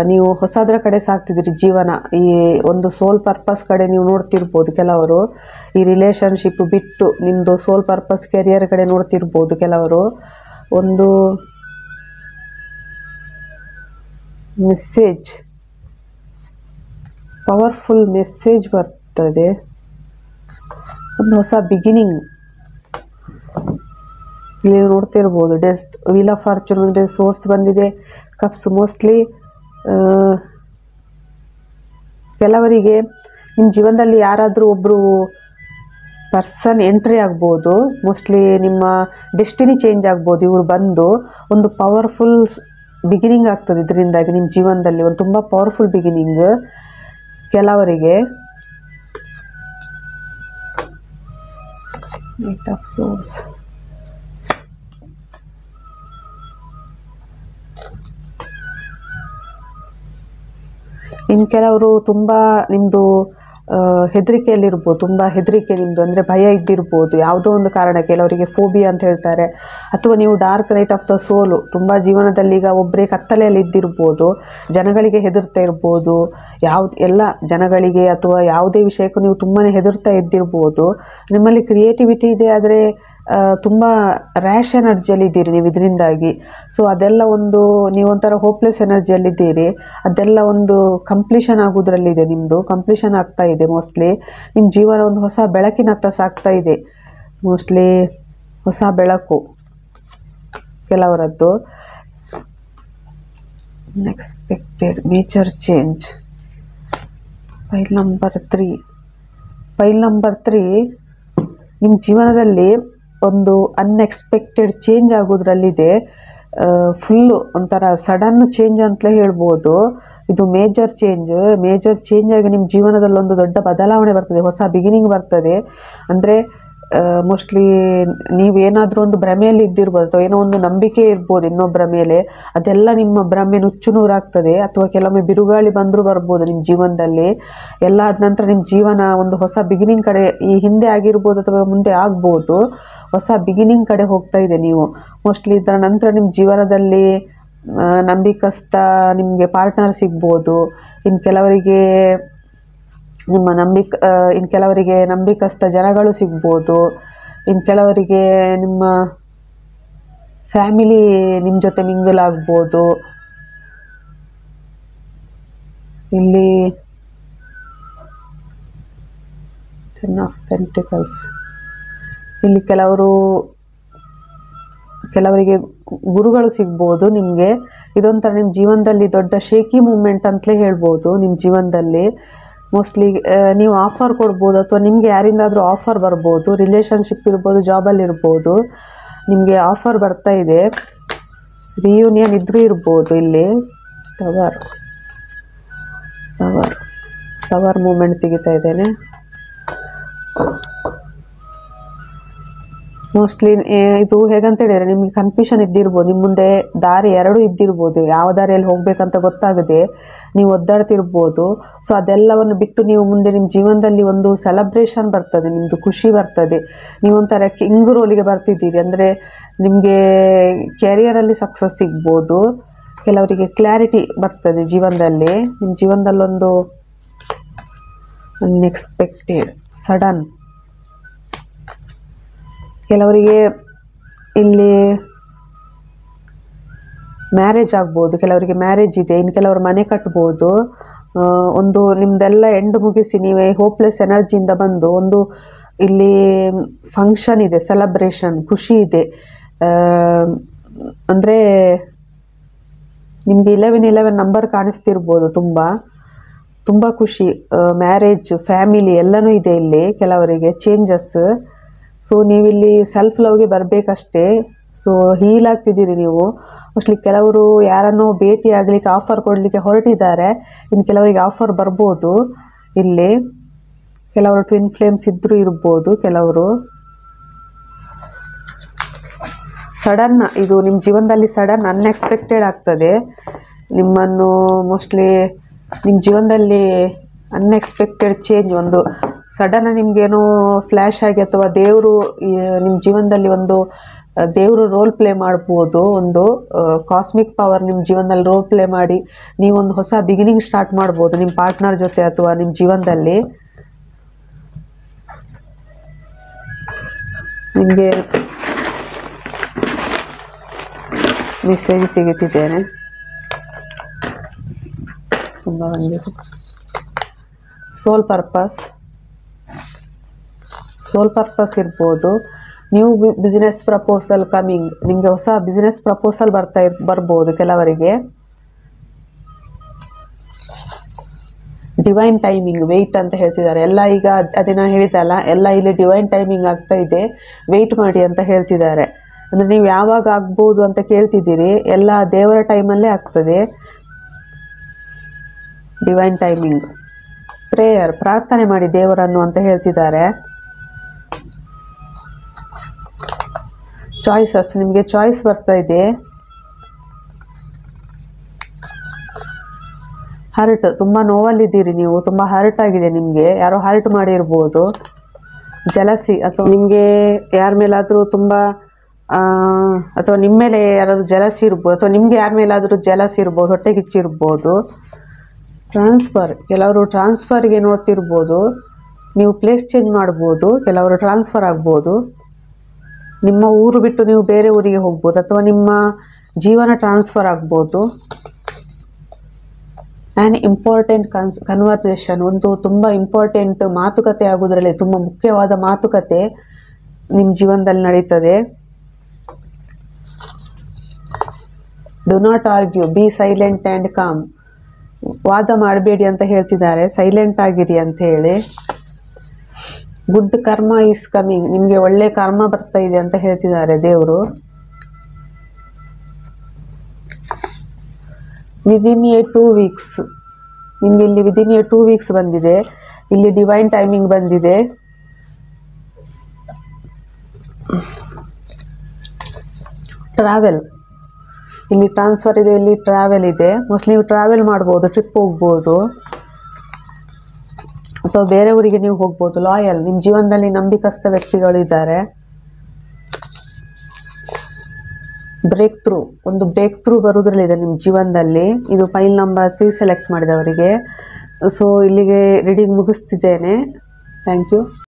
Speaker 1: ನೀವು ಹೊಸದರ ಕಡೆ ಸಾಗ್ತಿದ್ದೀರಿ ಜೀವನ. ಈ ಒಂದು ಸೋಲ್ ಪರ್ಪಸ್ ಕಡೆ ನೀವು ನೋಡ್ತಿರ್ಬೋದು. ಕೆಲವರು ಈ ರಿಲೇಷನ್ಶಿಪ್ ಬಿಟ್ಟು ನಿಮ್ಮದು ಸೋಲ್ ಪರ್ಪಸ್ ಕೆರಿಯರ್ ಕಡೆ ನೋಡ್ತಿರ್ಬೋದು. ಕೆಲವರು ಒಂದು ಮೆಸೇಜ್, ಪವರ್ಫುಲ್ ಮೆಸೇಜ್ ಬರ್ತದೆ. ಒಂದು ಹೊಸ ಬಿಗಿನಿಂಗ್ ಇಲ್ಲಿ ನೋಡ್ತಿರ್ಬೋದು. ಡೆಸ್ಟ್, ವೀಲ್ ಆಫ್ ಫಾರ್ಚೂನ್ ಅಂದರೆ ಸೋರ್ಸ್ ಬಂದಿದೆ. ಕಪ್ಸ್, ಮೋಸ್ಟ್ಲಿ ಕೆಲವರಿಗೆ ನಿಮ್ಮ ಜೀವನದಲ್ಲಿ ಯಾರಾದರೂ ಒಬ್ಬರು ಪರ್ಸನ್ ಎಂಟ್ರಿ ಆಗ್ಬೋದು. ಮೋಸ್ಟ್ಲಿ ನಿಮ್ಮ ಡೆಸ್ಟಿನಿ ಚೇಂಜ್ ಆಗ್ಬೋದು. ಇವರು ಬಂದು ಒಂದು ಪವರ್ಫುಲ್ ಬಿಗಿನಿಂಗ್ ಆಗ್ತದೆ. ಇದರಿಂದಾಗಿ ನಿಮ್ಮ ಜೀವನದಲ್ಲಿ ಒಂದು ತುಂಬ ಪವರ್ಫುಲ್ ಬಿಗಿನಿಂಗ್. ಕೆಲವರಿಗೆ Eight of Swords. ಇನ್ನು ಕೆಲವರು ತುಂಬ ನಿಮ್ಮದು ಹೆದರಿಕೆಯಲ್ಲಿರ್ಬೋದು, ತುಂಬ ಹೆದರಿಕೆ ನಿಮ್ಮದು, ಅಂದರೆ ಭಯ ಇದ್ದಿರ್ಬೋದು ಯಾವುದೋ ಒಂದು ಕಾರಣ. ಕೆಲವರಿಗೆ ಫೋಬಿಯಾ ಅಂತ ಹೇಳ್ತಾರೆ, ಅಥವಾ ನೀವು ಡಾರ್ಕ್ ನೈಟ್ ಆಫ್ ದ ಸೋಲು, ತುಂಬ ಜೀವನದಲ್ಲಿ ಈಗ ಒಬ್ಬರೇ ಕತ್ತಲೆಯಲ್ಲಿ ಇದ್ದಿರ್ಬೋದು, ಜನಗಳಿಗೆ ಹೆದರ್ತಾ ಇರ್ಬೋದು, ಎಲ್ಲ ಜನಗಳಿಗೆ ಅಥವಾ ಯಾವುದೇ ವಿಷಯಕ್ಕೂ ನೀವು ತುಂಬಾ ಹೆದರ್ತಾ ಇದ್ದಿರ್ಬೋದು. ನಿಮ್ಮಲ್ಲಿ ಕ್ರಿಯೇಟಿವಿಟಿ ಇದೆ, ಆದರೆ ತುಂಬ ರ್ಯಾಶ್ ಎನರ್ಜಿಯಲ್ಲಿದ್ದೀರಿ ನೀವು ಇದರಿಂದಾಗಿ. ಸೊ ಅದೆಲ್ಲ ಒಂದು ನೀವೊಂಥರ ಹೋಪ್ಲೆಸ್ ಎನರ್ಜಿಯಲ್ಲಿದ್ದೀರಿ. ಅದೆಲ್ಲ ಒಂದು ಕಂಪ್ಲೀಷನ್ ಆಗೋದ್ರಲ್ಲಿದೆ, ನಿಮ್ಮದು ಕಂಪ್ಲೀಷನ್ ಆಗ್ತಾ ಇದೆ. ಮೋಸ್ಟ್ಲಿ ನಿಮ್ಮ ಜೀವನ ಒಂದು ಹೊಸ ಬೆಳಕಿನತ್ತ ಸಾಗ್ತಾ ಇದೆ. ಮೋಸ್ಟ್ಲಿ ಹೊಸ ಬೆಳಕು ಕೆಲವರದ್ದು. Unexpected major change. File number 3 ನಿಮ್ಮ ಜೀವನದಲ್ಲಿ ಒಂದು ಅನ್ಎಕ್ಸ್ಪೆಕ್ಟೆಡ್ ಚೇಂಜ್ ಆಗೋದ್ರಲ್ಲಿದೆ. ಫುಲ್ಲು ಒಂಥರ ಸಡನ್ ಚೇಂಜ್ ಅಂತಲೇ ಹೇಳ್ಬೋದು. ಇದು ಮೇಜರ್ ಚೇಂಜ್ ಆಗಿ ನಿಮ್ಮ ಜೀವನದಲ್ಲಿ ಒಂದು ದೊಡ್ಡ ಬದಲಾವಣೆ ಬರ್ತದೆ, ಹೊಸ ಬಿಗಿನಿಂಗ್ ಬರ್ತದೆ. ಅಂದರೆ ಮೋಸ್ಟ್ಲಿ ನೀವೇನಾದರೂ ಒಂದು ಭ್ರಮೆಯಲ್ಲಿ ಇದ್ದಿರ್ಬೋದು, ಅಥವಾ ಏನೋ ಒಂದು ನಂಬಿಕೆ ಇರ್ಬೋದು ಇನ್ನೊಬ್ಬರ ಮೇಲೆ. ಅದೆಲ್ಲ ನಿಮ್ಮ ಭ್ರಮೆ ನುಚ್ಚುನೂರಾಗ್ತದೆ, ಅಥವಾ ಕೆಲವೊಮ್ಮೆ ಬಿರುಗಾಳಿ ಬಂದರೂ ಬರ್ಬೋದು ನಿಮ್ಮ ಜೀವನದಲ್ಲಿ. ಎಲ್ಲ ಆದ ನಂತರ ನಿಮ್ಮ ಜೀವನ ಒಂದು ಹೊಸ ಬಿಗಿನಿಂಗ್ ಕಡೆ, ಈ ಹಿಂದೆ ಆಗಿರ್ಬೋದು ಅಥವಾ ಮುಂದೆ ಆಗ್ಬೋದು, ಹೊಸ ಬಿಗಿನಿಂಗ್ ಕಡೆ ಹೋಗ್ತಾ ಇದೆ ನೀವು. ಮೋಸ್ಟ್ಲಿ ಇದರ ನಂತರ ನಿಮ್ಮ ಜೀವನದಲ್ಲಿ ನಂಬಿಕಸ್ಥ ನಿಮಗೆ ಪಾರ್ಟ್ನರ್ ಸಿಗ್ಬೋದು. ಇನ್ನು ಕೆಲವರಿಗೆ ನಂಬಿಕಸ್ಥ ಜನಗಳು ಸಿಗ್ಬೋದು. ಇನ್ನು ಕೆಲವರಿಗೆ ನಿಮ್ಮ ಫ್ಯಾಮಿಲಿ ನಿಮ್ಮ ಜೊತೆ ಮಿಂಗಲ್ ಆಗ್ಬೋದು. ಇಲ್ಲಿ 10 of Pentacles. ಇಲ್ಲಿ ಕೆಲವರಿಗೆ ಗುರುಗಳು ಸಿಗ್ಬೋದು ನಿಮಗೆ. ಇದೊಂಥರ ನಿಮ್ಮ ಜೀವನದಲ್ಲಿ ದೊಡ್ಡ ಶೇಕಿ ಮೂಮೆಂಟ್ ಅಂತಲೇ ಹೇಳ್ಬೋದು. ನಿಮ್ಮ ಜೀವನದಲ್ಲಿ ಮೋಸ್ಟ್ಲಿ ನೀವು ಆಫರ್ ಕೊಡ್ಬೋದು, ಅಥವಾ ನಿಮಗೆ ಯಾರಿಂದಾದರೂ ಆಫರ್ ಬರ್ಬೋದು. ರಿಲೇಷನ್ಶಿಪ್ ಇರ್ಬೋದು, ಜಾಬಲ್ಲಿ ಇರ್ಬೋದು, ನಿಮಗೆ ಆಫರ್ ಬರ್ತಾ ಇದೆ. ರಿಯೂನಿಯನ್ ಇದ್ರೂ ಇರ್ಬೋದು. ಇಲ್ಲಿ ಟವರ್ ಮೂಮೆಂಟ್ ತೆಗಿತಾ ಇದ್ದೇನೆ. ಮೋಸ್ಟ್ಲಿ ಇದು ಹೇಗಂತ ಹೇಳಿದರೆ, ನಿಮಗೆ ಕನ್ಫ್ಯೂಷನ್ ಇದ್ದಿರ್ಬೋದು, ನಿಮ್ಮ ಮುಂದೆ ದಾರಿ ಎರಡು ಇದ್ದಿರ್ಬೋದು, ಯಾವ ದಾರಿಯಲ್ಲಿ ಹೋಗ್ಬೇಕಂತ ಗೊತ್ತಾಗದೆ ನೀವು ಒದ್ದಾಡ್ತಿರ್ಬೋದು. ಸೊ ಅದೆಲ್ಲವನ್ನು ಬಿಟ್ಟು ನೀವು ಮುಂದೆ ನಿಮ್ಮ ಜೀವನದಲ್ಲಿ ಒಂದು ಸೆಲೆಬ್ರೇಷನ್ ಬರ್ತದೆ, ನಿಮ್ಮದು ಖುಷಿ ಬರ್ತದೆ. ನೀವೊಂಥರ ಕಿಂಗ್ ರೋಲಿಗೆ ಬರ್ತಿದ್ದೀರಿ. ಅಂದರೆ ನಿಮಗೆ ಕ್ಯಾರಿಯರಲ್ಲಿ ಸಕ್ಸಸ್ ಸಿಗ್ಬೋದು. ಕೆಲವರಿಗೆ ಕ್ಲಾರಿಟಿ ಬರ್ತದೆ ಜೀವನದಲ್ಲಿ. ನಿಮ್ಮ ಜೀವನದಲ್ಲೊಂದು ಅನ್ಎಕ್ಸ್ಪೆಕ್ಟೆಡ್ ಸಡನ್. ಕೆಲವರಿಗೆ ಇಲ್ಲಿ ಮ್ಯಾರೇಜ್ ಆಗ್ಬೋದು, ಕೆಲವರಿಗೆ ಮ್ಯಾರೇಜ್ ಇದೆ. ಇನ್ನು ಕೆಲವರು ಮನೆ ಕಟ್ಬೋದು. ಒಂದು ನಿಮ್ಮದೆಲ್ಲ ಎಂಡ್ ಮುಗಿಸಿ ನೀವೇ ಹೋಪ್ಲೆಸ್ ಎನರ್ಜಿಯಿಂದ ಬಂದು ಒಂದು ಇಲ್ಲಿ ಫಂಕ್ಷನ್ ಇದೆ, ಸೆಲೆಬ್ರೇಷನ್, ಖುಷಿ ಇದೆ. ಅಂದರೆ ನಿಮಗೆ 11 ನಂಬರ್ ಕಾಣಿಸ್ತಿರ್ಬೋದು. ತುಂಬ ಖುಷಿ, ಮ್ಯಾರೇಜ್, ಫ್ಯಾಮಿಲಿ ಎಲ್ಲನೂ ಇದೆ ಇಲ್ಲಿ. ಕೆಲವರಿಗೆ ಚೇಂಜಸ್. ಸೊ ನೀವಿಲ್ಲಿ ಸೆಲ್ಫ್ ಲವ್ಗೆ ಬರಬೇಕಷ್ಟೇ. ಸೊ ಹೀಲ್ ಆಗ್ತಿದ್ದೀರಿ ನೀವು. ಮೋಸ್ಟ್ಲಿ ಕೆಲವರು ಯಾರನ್ನೋ ಭೇಟಿ ಆಗಲಿಕ್ಕೆ ಆಫರ್ ಕೊಡಲಿಕ್ಕೆ ಹೊರಟಿದ್ದಾರೆ. ಇನ್ನು ಕೆಲವರಿಗೆ ಆಫರ್ ಬರ್ಬೋದು. ಇಲ್ಲಿ ಕೆಲವರು ಟ್ವಿನ್ ಫ್ಲೇಮ್ಸ್ ಇದ್ದರೂ ಇರ್ಬೋದು. ಕೆಲವರು ಸಡನ್, ಇದು ನಿಮ್ಮ ಜೀವನದಲ್ಲಿ ಸಡನ್ ಅನ್ಎಕ್ಸ್ಪೆಕ್ಟೆಡ್ ಆಗ್ತದೆ. ನಿಮ್ಮನ್ನು ಮೋಸ್ಟ್ಲಿ ನಿಮ್ಮ ಜೀವನದಲ್ಲಿ ಅನ್ಎಕ್ಸ್ಪೆಕ್ಟೆಡ್ ಚೇಂಜ್, ಒಂದು ಸಡನ್ ನಿಮಗೇನೋ ಫ್ಲ್ಯಾಶ್ ಆಗಿ, ಅಥವಾ ದೇವರು ನಿಮ್ಮ ಜೀವನದಲ್ಲಿ ಒಂದು ದೇವರು ರೋಲ್ ಪ್ಲೇ ಮಾಡ್ಬೋದು. ಒಂದು ಕಾಸ್ಮಿಕ್ ಪವರ್ ನಿಮ್ಮ ಜೀವನದಲ್ಲಿ ರೋಲ್ ಪ್ಲೇ ಮಾಡಿ ನೀವೊಂದು ಹೊಸ ಬಿಗಿನಿಂಗ್ ಸ್ಟಾರ್ಟ್ ಮಾಡ್ಬೋದು ನಿಮ್ಮ ಪಾರ್ಟ್ನರ್ ಜೊತೆ ಅಥವಾ ನಿಮ್ಮ ಜೀವನದಲ್ಲಿ. ನಿಮಗೆ ಮೆಸೇಜ್ ತೆಗಿತಿದ್ದೇನೆ, ತುಂಬ ಬಂದಿದೆ. ಸೋಲ್ ಪರ್ಪಸ್ ಇರ್ಬೋದು. ನ್ಯೂ ಬಿಸ್ನೆಸ್ ಪ್ರಪೋಸಲ್ ಕಮಿಂಗ್, ನಿಮಗೆ ಹೊಸ ಬಿಸ್ನೆಸ್ ಪ್ರಪೋಸಲ್ ಬರ್ಬೋದು ಕೆಲವರಿಗೆ. ಡಿವೈನ್ ಟೈಮಿಂಗ್, ವೆಯ್ಟ್ ಅಂತ ಹೇಳ್ತಿದ್ದಾರೆ ಎಲ್ಲ. ಈಗ ಅದನ್ನ ಹೇಳಿದಲ್ಲ, ಎಲ್ಲ ಇಲ್ಲಿ ಡಿವೈನ್ ಟೈಮಿಂಗ್ ಆಗ್ತಾ ಇದೆ, ವೆಯ್ಟ್ ಮಾಡಿ ಅಂತ ಹೇಳ್ತಿದ್ದಾರೆ. ಅಂದರೆ ನೀವು ಯಾವಾಗ ಆಗ್ಬೋದು ಅಂತ ಕೇಳ್ತಿದ್ದೀರಿ, ಎಲ್ಲ ದೇವರ ಟೈಮಲ್ಲೇ ಆಗ್ತದೆ. ಡಿವೈನ್ ಟೈಮಿಂಗ್, ಪ್ರೇಯರ್, ಪ್ರಾರ್ಥನೆ ಮಾಡಿ ದೇವರನ್ನು ಅಂತ ಹೇಳ್ತಿದ್ದಾರೆ. ಚಾಯ್ಸಸ್, ನಿಮಗೆ ಚಾಯ್ಸ್ ಬರ್ತಾ ಇದೆ. ಹರ್ಟ್, ತುಂಬ ನೋವಲ್ಲಿದ್ದೀರಿ ನೀವು, ತುಂಬ ಹರ್ಟ್ ಆಗಿದೆ ನಿಮಗೆ, ಯಾರೋ ಹರ್ಟ್ ಮಾಡಿರ್ಬೋದು. ಜಲಸಿ, ಅಥವಾ ನಿಮಗೆ ಯಾರ ಮೇಲಾದರೂ ತುಂಬ ಅಥವಾ ನಿಮ್ಮ ಮೇಲೆ ಯಾರಾದರೂ ಜಲಸಿ ಇರ್ಬೋದು, ಅಥವಾ ನಿಮಗೆ ಯಾರ ಮೇಲಾದರೂ ಜಲಸಿ ಇರ್ಬೋದು, ಹೊಟ್ಟೆಗಿಚ್ಚಿರ್ಬೋದು. ಟ್ರಾನ್ಸ್ಫರ್, ಕೆಲವರು ಟ್ರಾನ್ಸ್ಫರ್ಗೆ ನೋಡ್ತಿರ್ಬೋದು. ನೀವು ಪ್ಲೇಸ್ ಚೇಂಜ್ ಮಾಡ್ಬೋದು, ಕೆಲವರು ಟ್ರಾನ್ಸ್ಫರ್ ಆಗ್ಬೋದು. ನಿಮ್ಮ ಊರು ಬಿಟ್ಟು ನೀವು ಬೇರೆ ಊರಿಗೆ ಹೋಗ್ಬೋದು, ಅಥವಾ ನಿಮ್ಮ ಜೀವನ ಟ್ರಾನ್ಸ್ಫರ್ ಆಗ್ಬೋದು. ಆ್ಯನ್ ಇಂಪಾರ್ಟೆಂಟ್ ಕನ್ವರ್ಸೇಷನ್, ಒಂದು ತುಂಬ ಇಂಪಾರ್ಟೆಂಟ್ ಮಾತುಕತೆ ಆಗೋದ್ರಲ್ಲಿ, ತುಂಬ ಮುಖ್ಯವಾದ ಮಾತುಕತೆ ನಿಮ್ಮ ಜೀವನದಲ್ಲಿ ನಡೀತದೆ. Do not argue, B silent and com. ವಾದ ಮಾಡಬೇಡಿ ಅಂತ ಹೇಳ್ತಿದ್ದಾರೆ, ಸೈಲೆಂಟ್ ಆಗಿರಿ ಅಂತ ಹೇಳಿ. ಗುಡ್ ಕರ್ಮ ಈಸ್ ಕಮಿಂಗ್, ನಿಮಗೆ ಒಳ್ಳೆ ಕರ್ಮ ಬರ್ತಾ ಇದೆ ಅಂತ ಹೇಳ್ತಿದ್ದಾರೆ ದೇವರು. ವಿದಿನ್ ಎ 2 ವೀಕ್ಸ್, ನಿಮಗೆ ಇಲ್ಲಿ ವಿದಿನ್ ಎ 2 ವೀಕ್ಸ್ ಬಂದಿದೆ. ಇಲ್ಲಿ ಡಿವೈನ್ ಟೈಮಿಂಗ್ ಬಂದಿದೆ. ಟ್ರಾವೆಲ್, ಇಲ್ಲಿ ಟ್ರಾನ್ಸ್ಫರ್ ಇದೆ, ಇಲ್ಲಿ ಟ್ರಾವೆಲ್ ಇದೆ. ಮೋಸ್ಟ್ಲಿ ನೀವು ಟ್ರಾವೆಲ್ ಮಾಡ್ಬೋದು, ಟ್ರಿಪ್ ಹೋಗ್ಬೋದು, ಅಥವಾ ಬೇರೆ ಊರಿಗೆ ನೀವು ಹೋಗ್ಬೋದು. ಲಾಯಲ್, ನಿಮ್ಮ ಜೀವನದಲ್ಲಿ ನಂಬಿಕಸ್ಥ ವ್ಯಕ್ತಿಗಳಿದ್ದಾರೆ. ಬ್ರೇಕ್ ಥ್ರೂ, ಒಂದು ಬ್ರೇಕ್ ಥ್ರೂ ಬರೋದ್ರಲ್ಲಿದೆ ನಿಮ್ಮ ಜೀವನದಲ್ಲಿ. ಇದು ಫೈಲ್ ನಂಬರ್ 3 ಸೆಲೆಕ್ಟ್ ಮಾಡಿದವರಿಗೆ. ಸೊ ಇಲ್ಲಿಗೆ ರೀಡಿಂಗ್ ಮುಗಿಸ್ತಿದ್ದೇನೆ. Thank you.